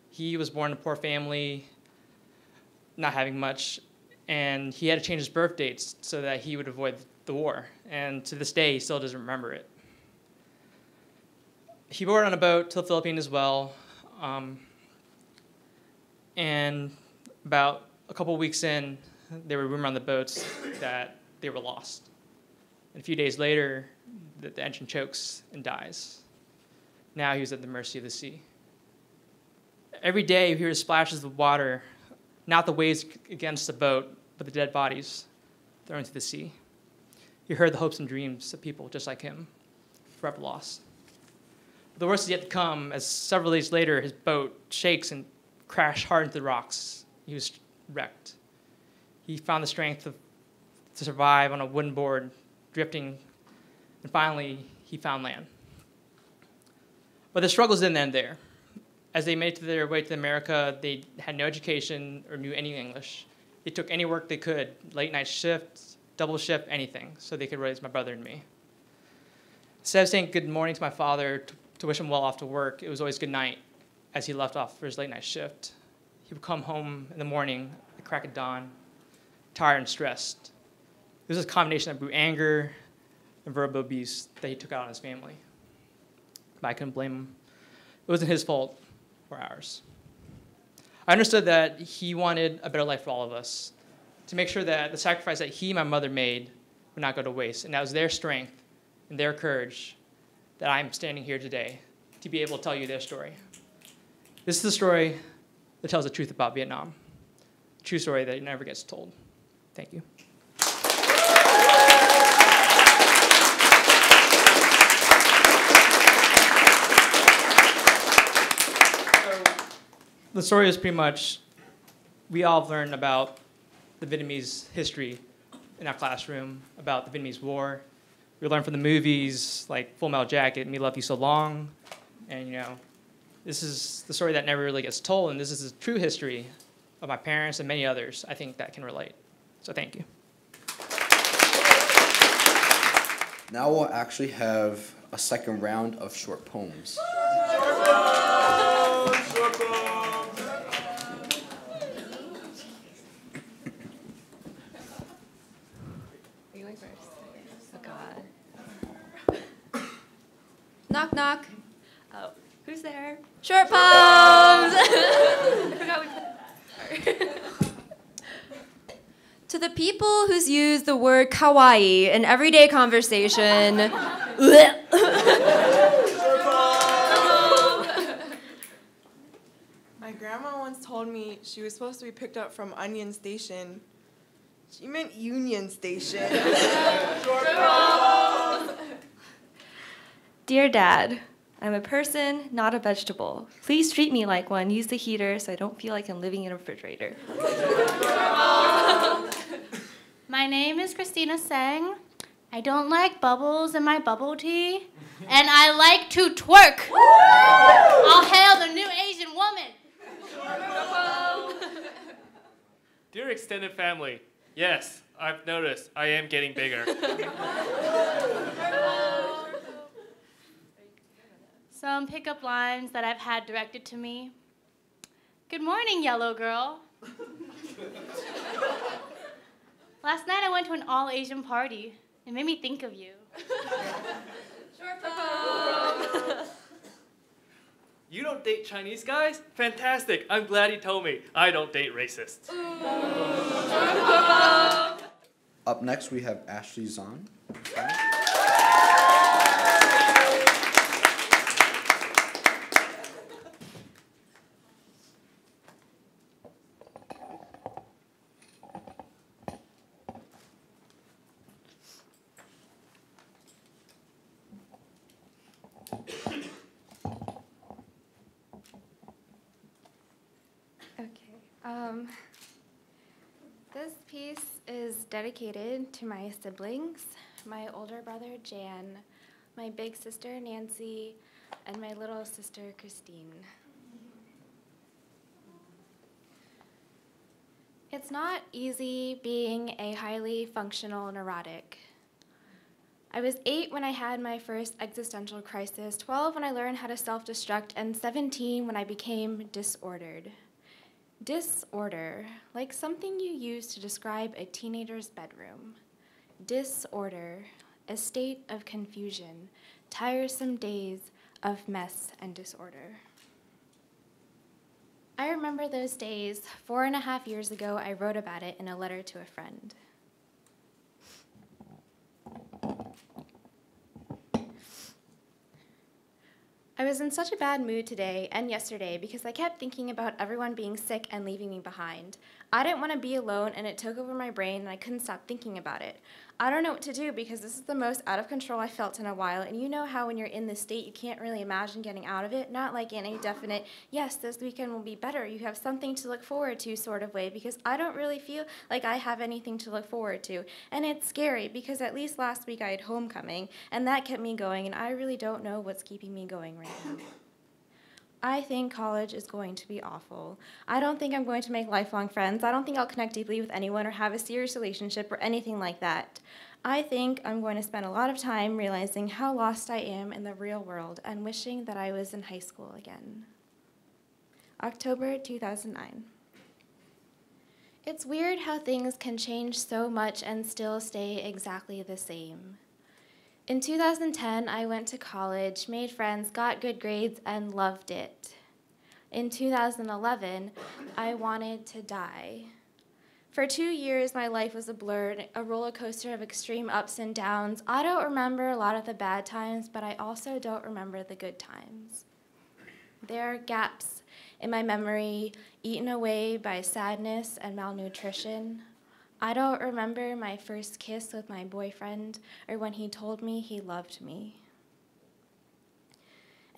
He was born in a poor family, not having much, and he had to change his birth dates so that he would avoid the war. And to this day, he still doesn't remember it. He boarded on a boat to the Philippines as well, and about a couple weeks in, there were rumors on the boats that they were lost. And a few days later, the engine chokes and dies. Now he was at the mercy of the sea. Every day, you hear the splashes of water, not the waves against the boat, but the dead bodies thrown into the sea. You heard the hopes and dreams of people just like him, forever lost. But the worst is yet to come, as several days later, his boat shakes and crashed hard into the rocks. He was wrecked. He found the strength to survive on a wooden board, drifting, and finally, he found land. But the struggles didn't end there. As they made their way to America, they had no education or knew any English. They took any work they could, late night shifts, double shift, anything, so they could raise my brother and me. Instead of saying good morning to my father to wish him well off to work, it was always good night as he left off for his late night shift. He would come home in the morning at the crack of dawn, tired and stressed. It was a combination that grew anger and verbal abuse that he took out on his family. But I couldn't blame him. It wasn't his fault or ours. I understood that he wanted a better life for all of us, to make sure that the sacrifice that he and my mother made would not go to waste. And that was their strength and their courage that I'm standing here today to be able to tell you their story. This is the story that tells the truth about Vietnam, a true story that never gets told. Thank you. The story is pretty much, we all have learned about the Vietnamese history in our classroom about the Vietnamese War. We learn from the movies like Full Metal Jacket, Me Love You So Long, and this is the story that never really gets told, and this is the true history of my parents and many others, I think, that can relate. So thank you. Now we'll actually have a second round of short poems. Knock, knock. Oh, who's there? Short poems! I forgot we put. To the people who's used the word kawaii in everyday conversation. My grandma once told me she was supposed to be picked up from Onion Station. She meant Union Station. Dear Dad, I'm a person, not a vegetable. Please treat me like one. Use the heater so I don't feel like I'm living in a refrigerator. My name is Christina Zhang. I don't like bubbles in my bubble tea, and I like to twerk. I'll hail the new Asian woman. Dear extended family, yes, I've noticed I am getting bigger. Some pickup lines that I've had directed to me. Good morning, yellow girl. Last night I went to an all-Asian party. It made me think of you. You don't date Chinese guys? Fantastic. I'm glad you told me. I don't date racists. Up next, we have Ashley Zhang. This piece is dedicated to my siblings, my older brother Jan, my big sister Nancy, and my little sister Christine. It's not easy being a highly functional neurotic. I was 8 when I had my first existential crisis, 12 when I learned how to self-destruct, and 17 when I became disordered. Disorder, like something you use to describe a teenager's bedroom. Disorder, a state of confusion, tiresome days of mess and disorder. I remember those days. 4.5 years ago, I wrote about it in a letter to a friend. I was in such a bad mood today and yesterday because I kept thinking about everyone being sick and leaving me behind. I didn't want to be alone, and it took over my brain, and I couldn't stop thinking about it. I don't know what to do because this is the most out of control I felt in a while, and you know how when you're in this state, you can't really imagine getting out of it, not like in a definite, yes, this weekend will be better, you have something to look forward to sort of way, because I don't really feel like I have anything to look forward to. And it's scary because at least last week I had homecoming, and that kept me going, and I really don't know what's keeping me going right now. I think college is going to be awful. I don't think I'm going to make lifelong friends. I don't think I'll connect deeply with anyone or have a serious relationship or anything like that. I think I'm going to spend a lot of time realizing how lost I am in the real world and wishing that I was in high school again. October 2009. It's weird how things can change so much and still stay exactly the same. In 2010, I went to college, made friends, got good grades, and loved it. In 2011, I wanted to die. For 2 years, my life was a blur, a roller coaster of extreme ups and downs. I don't remember a lot of the bad times, but I also don't remember the good times. There are gaps in my memory, eaten away by sadness and malnutrition. I don't remember my first kiss with my boyfriend or when he told me he loved me.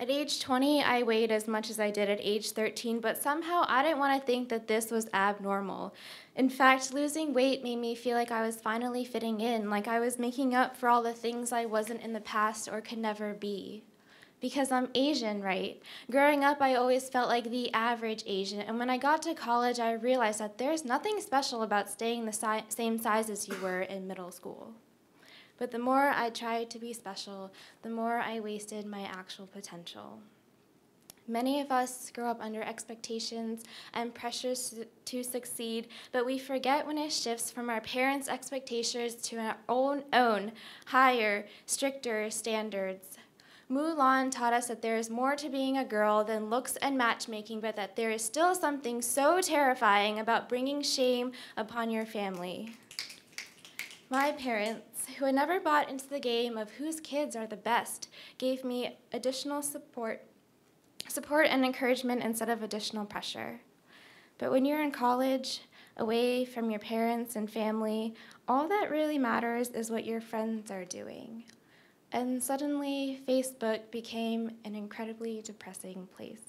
At age 20, I weighed as much as I did at age 13, but somehow I didn't want to think that this was abnormal. In fact, losing weight made me feel like I was finally fitting in, like I was making up for all the things I wasn't in the past or could never be. Because I'm Asian, right? Growing up, I always felt like the average Asian, and when I got to college, I realized that there's nothing special about staying the same size as you were in middle school. But the more I tried to be special, the more I wasted my actual potential. Many of us grow up under expectations and pressures to succeed, but we forget when it shifts from our parents' expectations to our own higher, stricter standards. Mulan taught us that there is more to being a girl than looks and matchmaking, but that there is still something so terrifying about bringing shame upon your family. My parents, who had never bought into the game of whose kids are the best, gave me additional support and encouragement instead of additional pressure. But when you're in college, away from your parents and family, all that really matters is what your friends are doing. And suddenly, Facebook became an incredibly depressing place.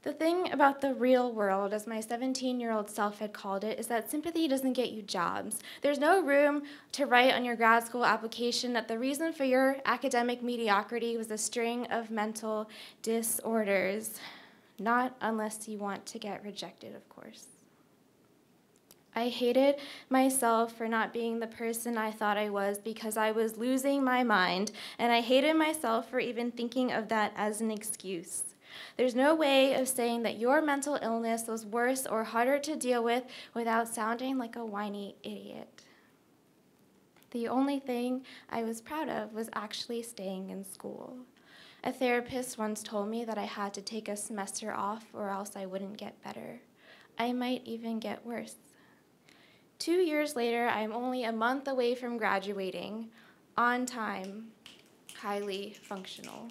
The thing about the real world, as my 17-year-old self had called it, is that sympathy doesn't get you jobs. There's no room to write on your grad school application that the reason for your academic mediocrity was a string of mental disorders. Not unless you want to get rejected, of course. I hated myself for not being the person I thought I was because I was losing my mind, and I hated myself for even thinking of that as an excuse. There's no way of saying that your mental illness was worse or harder to deal with without sounding like a whiny idiot. The only thing I was proud of was actually staying in school. A therapist once told me that I had to take a semester off or else I wouldn't get better. I might even get worse. 2 years later, I'm only a month away from graduating, on time, highly functional.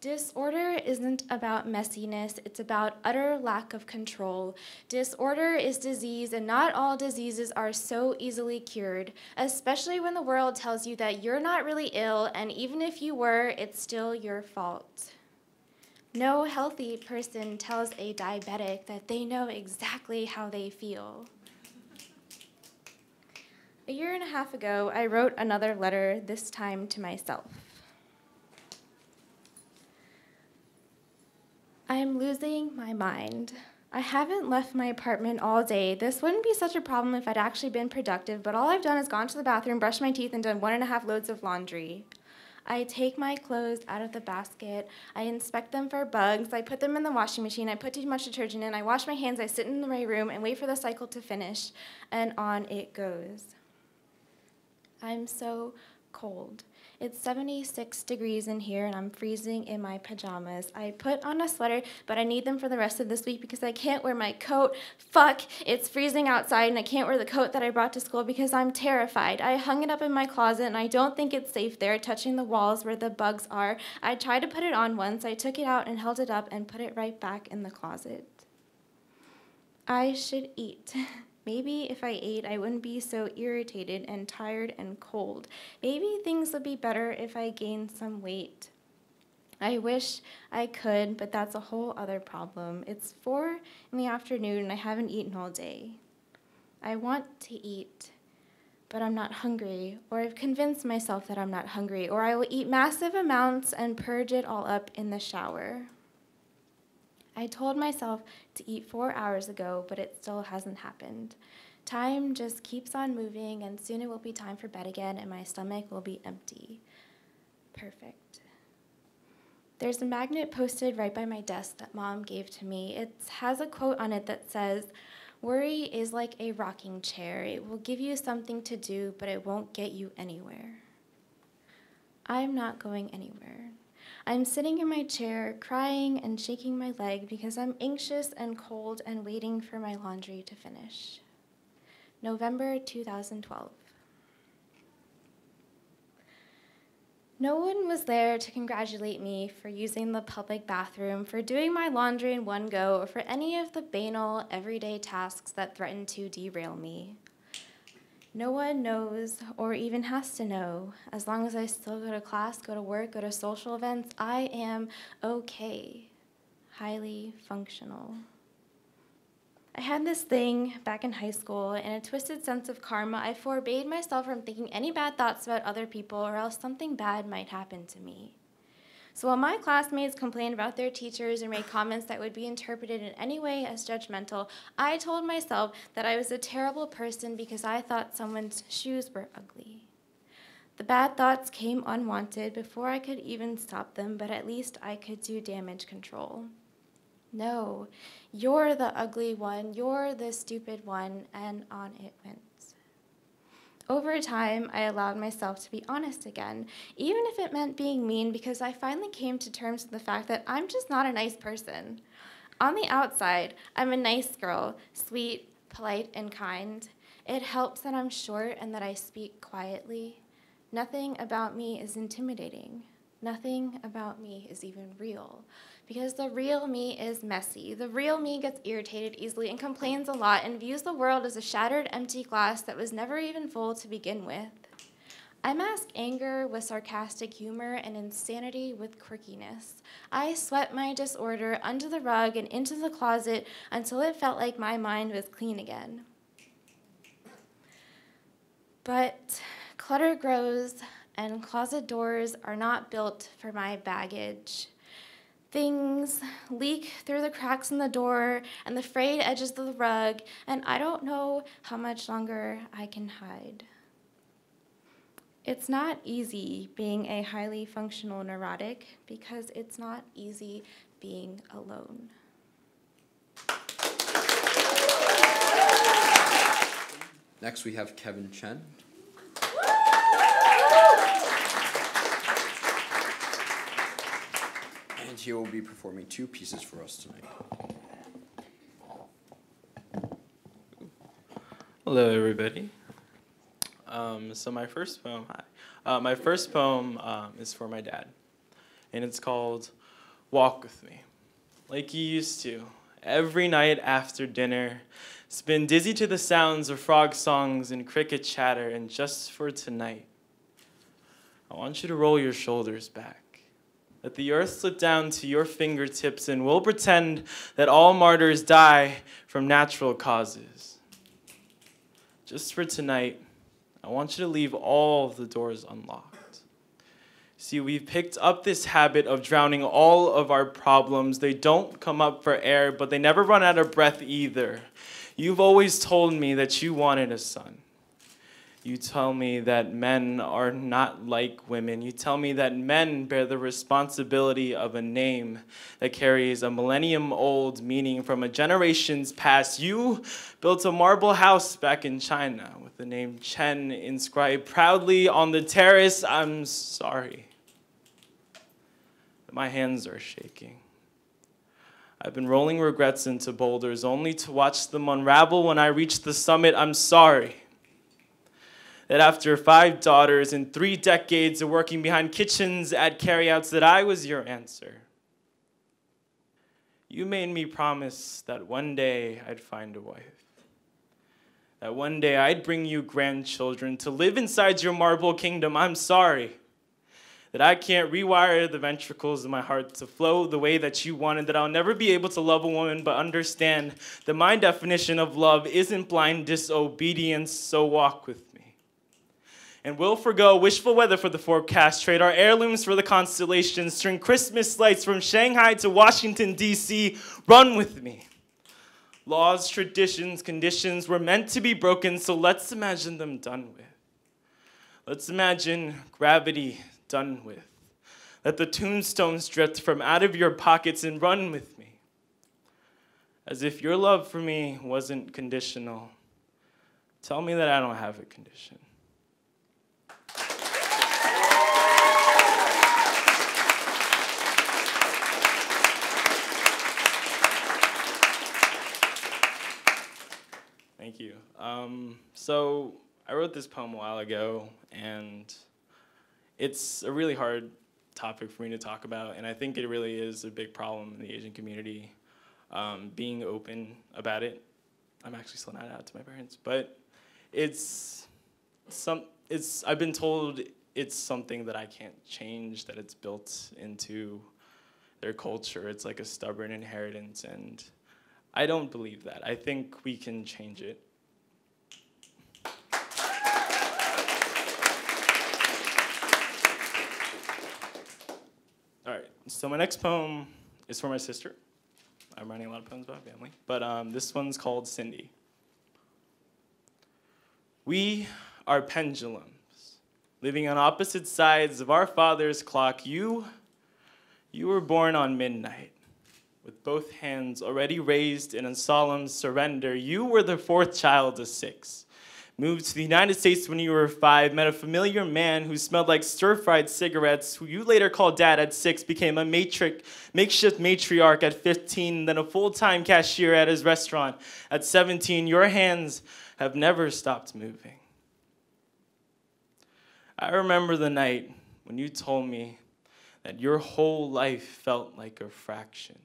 Disorder isn't about messiness, it's about utter lack of control. Disorder is disease, and not all diseases are so easily cured, especially when the world tells you that you're not really ill, and even if you were, it's still your fault. No healthy person tells a diabetic that they know exactly how they feel. A year and a half ago, I wrote another letter, this time to myself. I am losing my mind. I haven't left my apartment all day. This wouldn't be such a problem if I'd actually been productive, but all I've done is gone to the bathroom, brushed my teeth, and done 1.5 loads of laundry. I take my clothes out of the basket. I inspect them for bugs. I put them in the washing machine. I put too much detergent in. I wash my hands. I sit in my room and wait for the cycle to finish, and on it goes. I'm so cold. It's 76 degrees in here, and I'm freezing in my pajamas. I put on a sweater, but I need them for the rest of this week because I can't wear my coat. Fuck, it's freezing outside, and I can't wear the coat that I brought to school because I'm terrified. I hung it up in my closet, and I don't think it's safe there, touching the walls where the bugs are. I tried to put it on once. I took it out and held it up and put it right back in the closet. I should eat. Maybe if I ate, I wouldn't be so irritated and tired and cold. Maybe things would be better if I gained some weight. I wish I could, but that's a whole other problem. It's 4 in the afternoon and I haven't eaten all day. I want to eat, but I'm not hungry, or I've convinced myself that I'm not hungry, or I will eat massive amounts and purge it all up in the shower. I told myself to eat 4 hours ago, but it still hasn't happened. Time just keeps on moving, and soon it will be time for bed again, and my stomach will be empty. Perfect. There's a magnet posted right by my desk that Mom gave to me. It has a quote on it that says, "Worry is like a rocking chair. It will give you something to do, but it won't get you anywhere." I'm not going anywhere. I'm sitting in my chair, crying and shaking my leg because I'm anxious and cold and waiting for my laundry to finish. November 2012. No one was there to congratulate me for using the public bathroom, for doing my laundry in one go, or for any of the banal, everyday tasks that threatened to derail me. No one knows or even has to know. As long as I still go to class, go to work, go to social events, I am okay. Highly functional. I had this thing back in high school. In a twisted sense of karma, I forbade myself from thinking any bad thoughts about other people, or else something bad might happen to me. So while my classmates complained about their teachers or made comments that would be interpreted in any way as judgmental, I told myself that I was a terrible person because I thought someone's shoes were ugly. The bad thoughts came unwanted before I could even stop them, but at least I could do damage control. No, you're the ugly one, you're the stupid one, and on it went. Over time, I allowed myself to be honest again, even if it meant being mean, because I finally came to terms with the fact that I'm just not a nice person. On the outside, I'm a nice girl, sweet, polite, and kind. It helps that I'm short and that I speak quietly. Nothing about me is intimidating. Nothing about me is even real. Because the real me is messy. The real me gets irritated easily and complains a lot and views the world as a shattered, empty glass that was never even full to begin with. I mask anger with sarcastic humor and insanity with quirkiness. I swept my disorder under the rug and into the closet until it felt like my mind was clean again. But clutter grows, and closet doors are not built for my baggage. Things leak through the cracks in the door and the frayed edges of the rug, and I don't know how much longer I can hide. It's not easy being a highly functional neurotic because it's not easy being alone. Next we have Kevin Chen. And he will be performing 2 pieces for us tonight. Hello, everybody. So my first poem, is for my dad, and it's called "Walk with Me." Like you used to, every night after dinner, spin dizzy to the sounds of frog songs and cricket chatter, and just for tonight, I want you to roll your shoulders back. Let the earth slip down to your fingertips, and we'll pretend that all martyrs die from natural causes. Just for tonight, I want you to leave all the doors unlocked. See, we've picked up this habit of drowning all of our problems. They don't come up for air, but they never run out of breath either. You've always told me that you wanted a son. You tell me that men are not like women. You tell me that men bear the responsibility of a name that carries a millennium-old meaning from a generation's past. You built a marble house back in China with the name Chen inscribed proudly on the terrace. I'm sorry. My hands are shaking. I've been rolling regrets into boulders only to watch them unravel when I reach the summit. I'm sorry that after 5 daughters and 3 decades of working behind kitchens at carryouts that I was your answer. You made me promise that one day I'd find a wife. That one day I'd bring you grandchildren to live inside your marble kingdom. I'm sorry that I can't rewire the ventricles of my heart to flow the way that you wanted, that I'll never be able to love a woman, but understand that my definition of love isn't blind disobedience, so walk with me. And we'll forgo wishful weather for the forecast, trade our heirlooms for the constellations, string Christmas lights from Shanghai to Washington, D.C., run with me. Laws, traditions, conditions were meant to be broken, so let's imagine them done with. Let's imagine gravity done with. Let the tombstones drift from out of your pockets and run with me. As if your love for me wasn't conditional. Tell me that I don't have a condition. Thank you. So I wrote this poem a while ago, and it's a really hard topic for me to talk about, and I think it really is a big problem in the Asian community, being open about it. I'm actually still not out to my parents, but it's I've been told it's something that I can't change, that it's built into their culture. It's like a stubborn inheritance, and I don't believe that. I think we can change it. All right, so my next poem is for my sister. I'm writing a lot of poems about family, but this one's called Cindy. We are pendulums, living on opposite sides of our father's clock. You were born on midnight, with both hands already raised in a solemn surrender. You were the fourth child of 6. Moved to the United States when you were 5, met a familiar man who smelled like stir-fried cigarettes, who you later called dad at 6, became a makeshift matriarch at 15, then a full-time cashier at his restaurant at 17. Your hands have never stopped moving. I remember the night when you told me that your whole life felt like a fraction.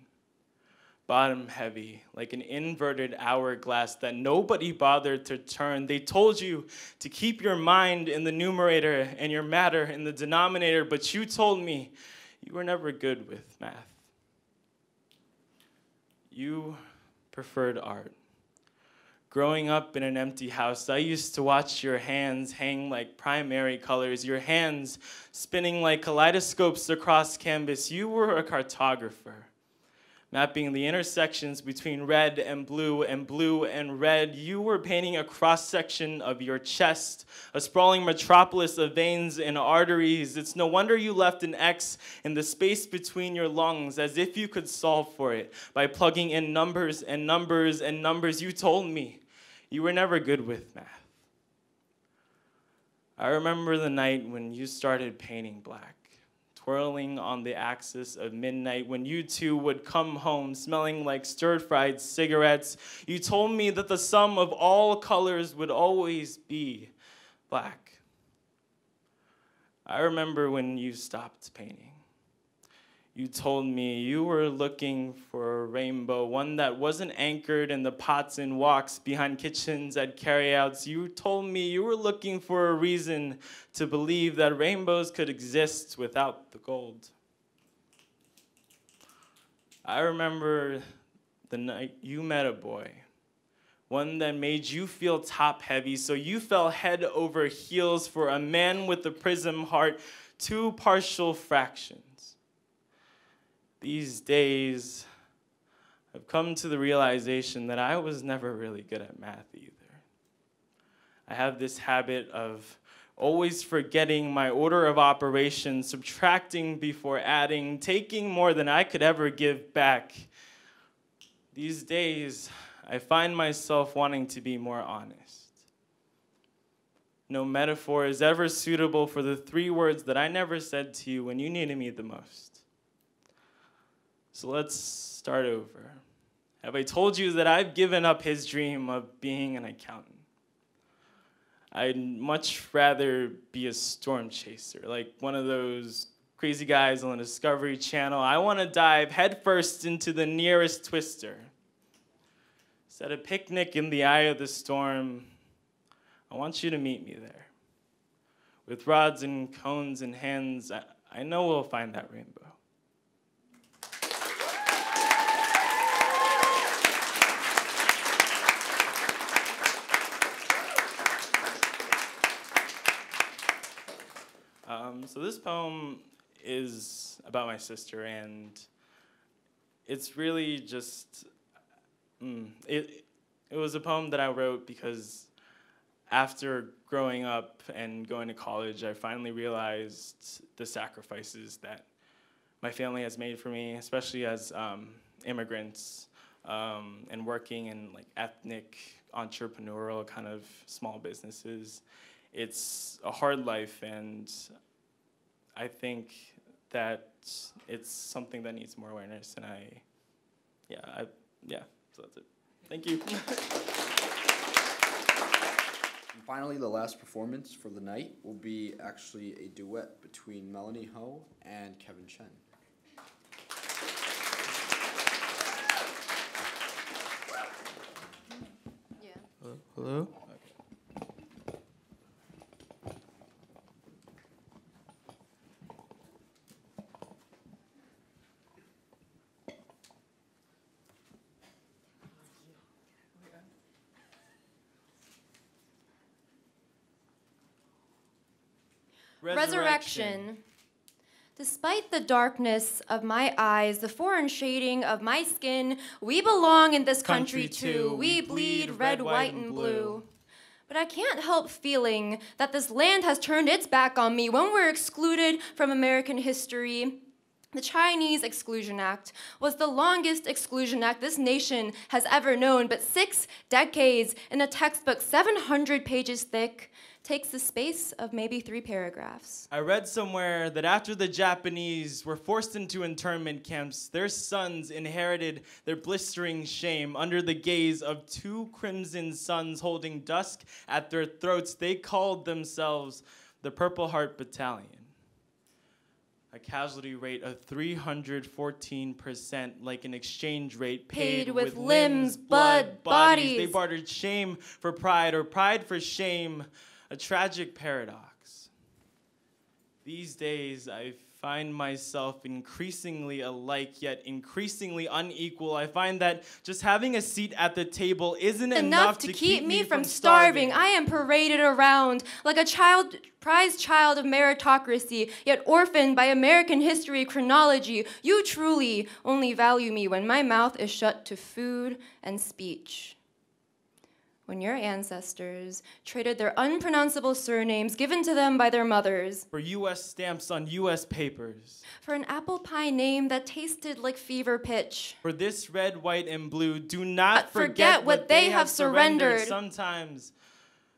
Bottom heavy, like an inverted hourglass that nobody bothered to turn. They told you to keep your mind in the numerator and your matter in the denominator, but you told me you were never good with math. You preferred art. Growing up in an empty house, I used to watch your hands hang like primary colors, your hands spinning like kaleidoscopes across canvas. You were a cartographer, mapping the intersections between red and blue and red. You were painting a cross-section of your chest, a sprawling metropolis of veins and arteries. It's no wonder you left an X in the space between your lungs, as if you could solve for it by plugging in numbers and numbers and numbers. You told me you were never good with math. I remember the night when you started painting black, twirling on the axis of midnight, when you two would come home smelling like stir-fried cigarettes. You told me that the sum of all colors would always be black. I remember when you stopped painting. You told me you were looking for a rainbow, one that wasn't anchored in the pots and walks behind kitchens at carryouts. You told me you were looking for a reason to believe that rainbows could exist without the gold. I remember the night you met a boy, one that made you feel top-heavy, so you fell head over heels for a man with a prism heart, 2 partial fractions. These days, I've come to the realization that I was never really good at math either. I have this habit of always forgetting my order of operations, subtracting before adding, taking more than I could ever give back. These days, I find myself wanting to be more honest. No metaphor is ever suitable for the 3 words that I never said to you when you needed me the most. So let's start over. Have I told you that I've given up his dream of being an accountant? I'd much rather be a storm chaser, like one of those crazy guys on the Discovery Channel. I want to dive headfirst into the nearest twister. Set a picnic in the eye of the storm. I want you to meet me there. With rods and cones in hands, I know we'll find that rainbow. So this poem is about my sister, and it's really just, it was a poem that I wrote because after growing up and going to college, I finally realized the sacrifices that my family has made for me, especially as immigrants and working in like ethnic, entrepreneurial kind of small businesses. It's a hard life, and I think that it's something that needs more awareness, and so that's it. Thank you. And finally, the last performance for the night will be actually a duet between Melanie Ho and Kevin Chen. Hello? Resurrection. Despite the darkness of my eyes, the foreign shading of my skin, we belong in this country too. We bleed red, white, and blue. But I can't help feeling that this land has turned its back on me when we're excluded from American history. The Chinese Exclusion Act was the longest exclusion act this nation has ever known, but 6 decades in a textbook 700 pages thick takes the space of maybe 3 paragraphs. I read somewhere that after the Japanese were forced into internment camps, their sons inherited their blistering shame under the gaze of 2 crimson suns holding dusk at their throats. They called themselves the Purple Heart Battalion. A casualty rate of 314%, like an exchange rate paid with limbs, blood, bodies. They bartered shame for pride or pride for shame. A tragic paradox. These days, I find myself increasingly alike, yet increasingly unequal. I find that just having a seat at the table isn't enough to keep me from starving. I am paraded around like a prized child of meritocracy, yet orphaned by American history chronology. You truly only value me when my mouth is shut to food and speech. When your ancestors traded their unpronounceable surnames given to them by their mothers for U.S. stamps on U.S. papers, for an apple pie name that tasted like fever pitch, for this red, white, and blue, do not forget what they have surrendered. Sometimes,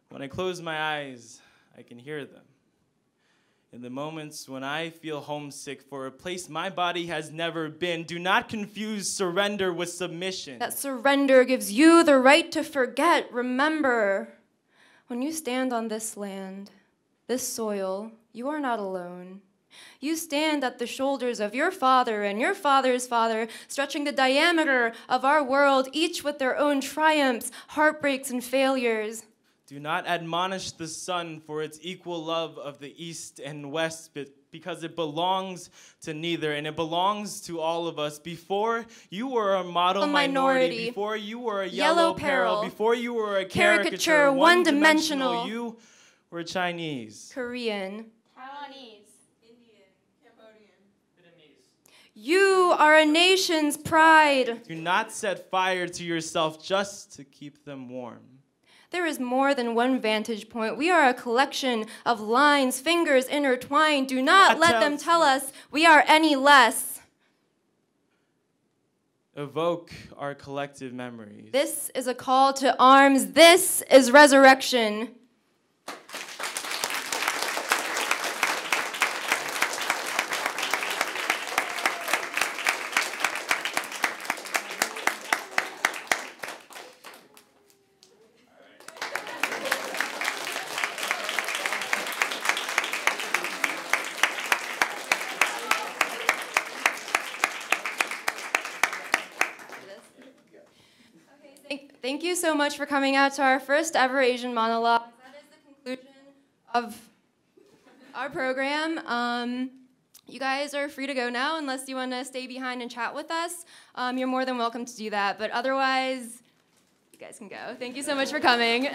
when I close my eyes, I can hear them. In the moments when I feel homesick for a place my body has never been, do not confuse surrender with submission. That surrender gives you the right to forget. Remember, when you stand on this land, this soil, you are not alone. You stand at the shoulders of your father and your father's father, stretching the diameter of our world, each with their own triumphs, heartbreaks, and failures. Do not admonish the sun for its equal love of the East and West, because it belongs to neither, and it belongs to all of us. Before you were a model minority, before you were a yellow peril, before you were a caricature, one-dimensional, you were Chinese, Korean, Taiwanese, Indian, Cambodian, Vietnamese. You are a nation's pride. Do not set fire to yourself just to keep them warm. There is more than one vantage point. We are a collection of lines, fingers intertwined. Do not let them tell us we are any less. Evoke our collective memories. This is a call to arms. This is resurrection. Thank you so much for coming out to our first ever Asian monologue. That is the conclusion of our program. You guys are free to go now unless you want to stay behind and chat with us. You're more than welcome to do that, but otherwise, you guys can go. Thank you so much for coming.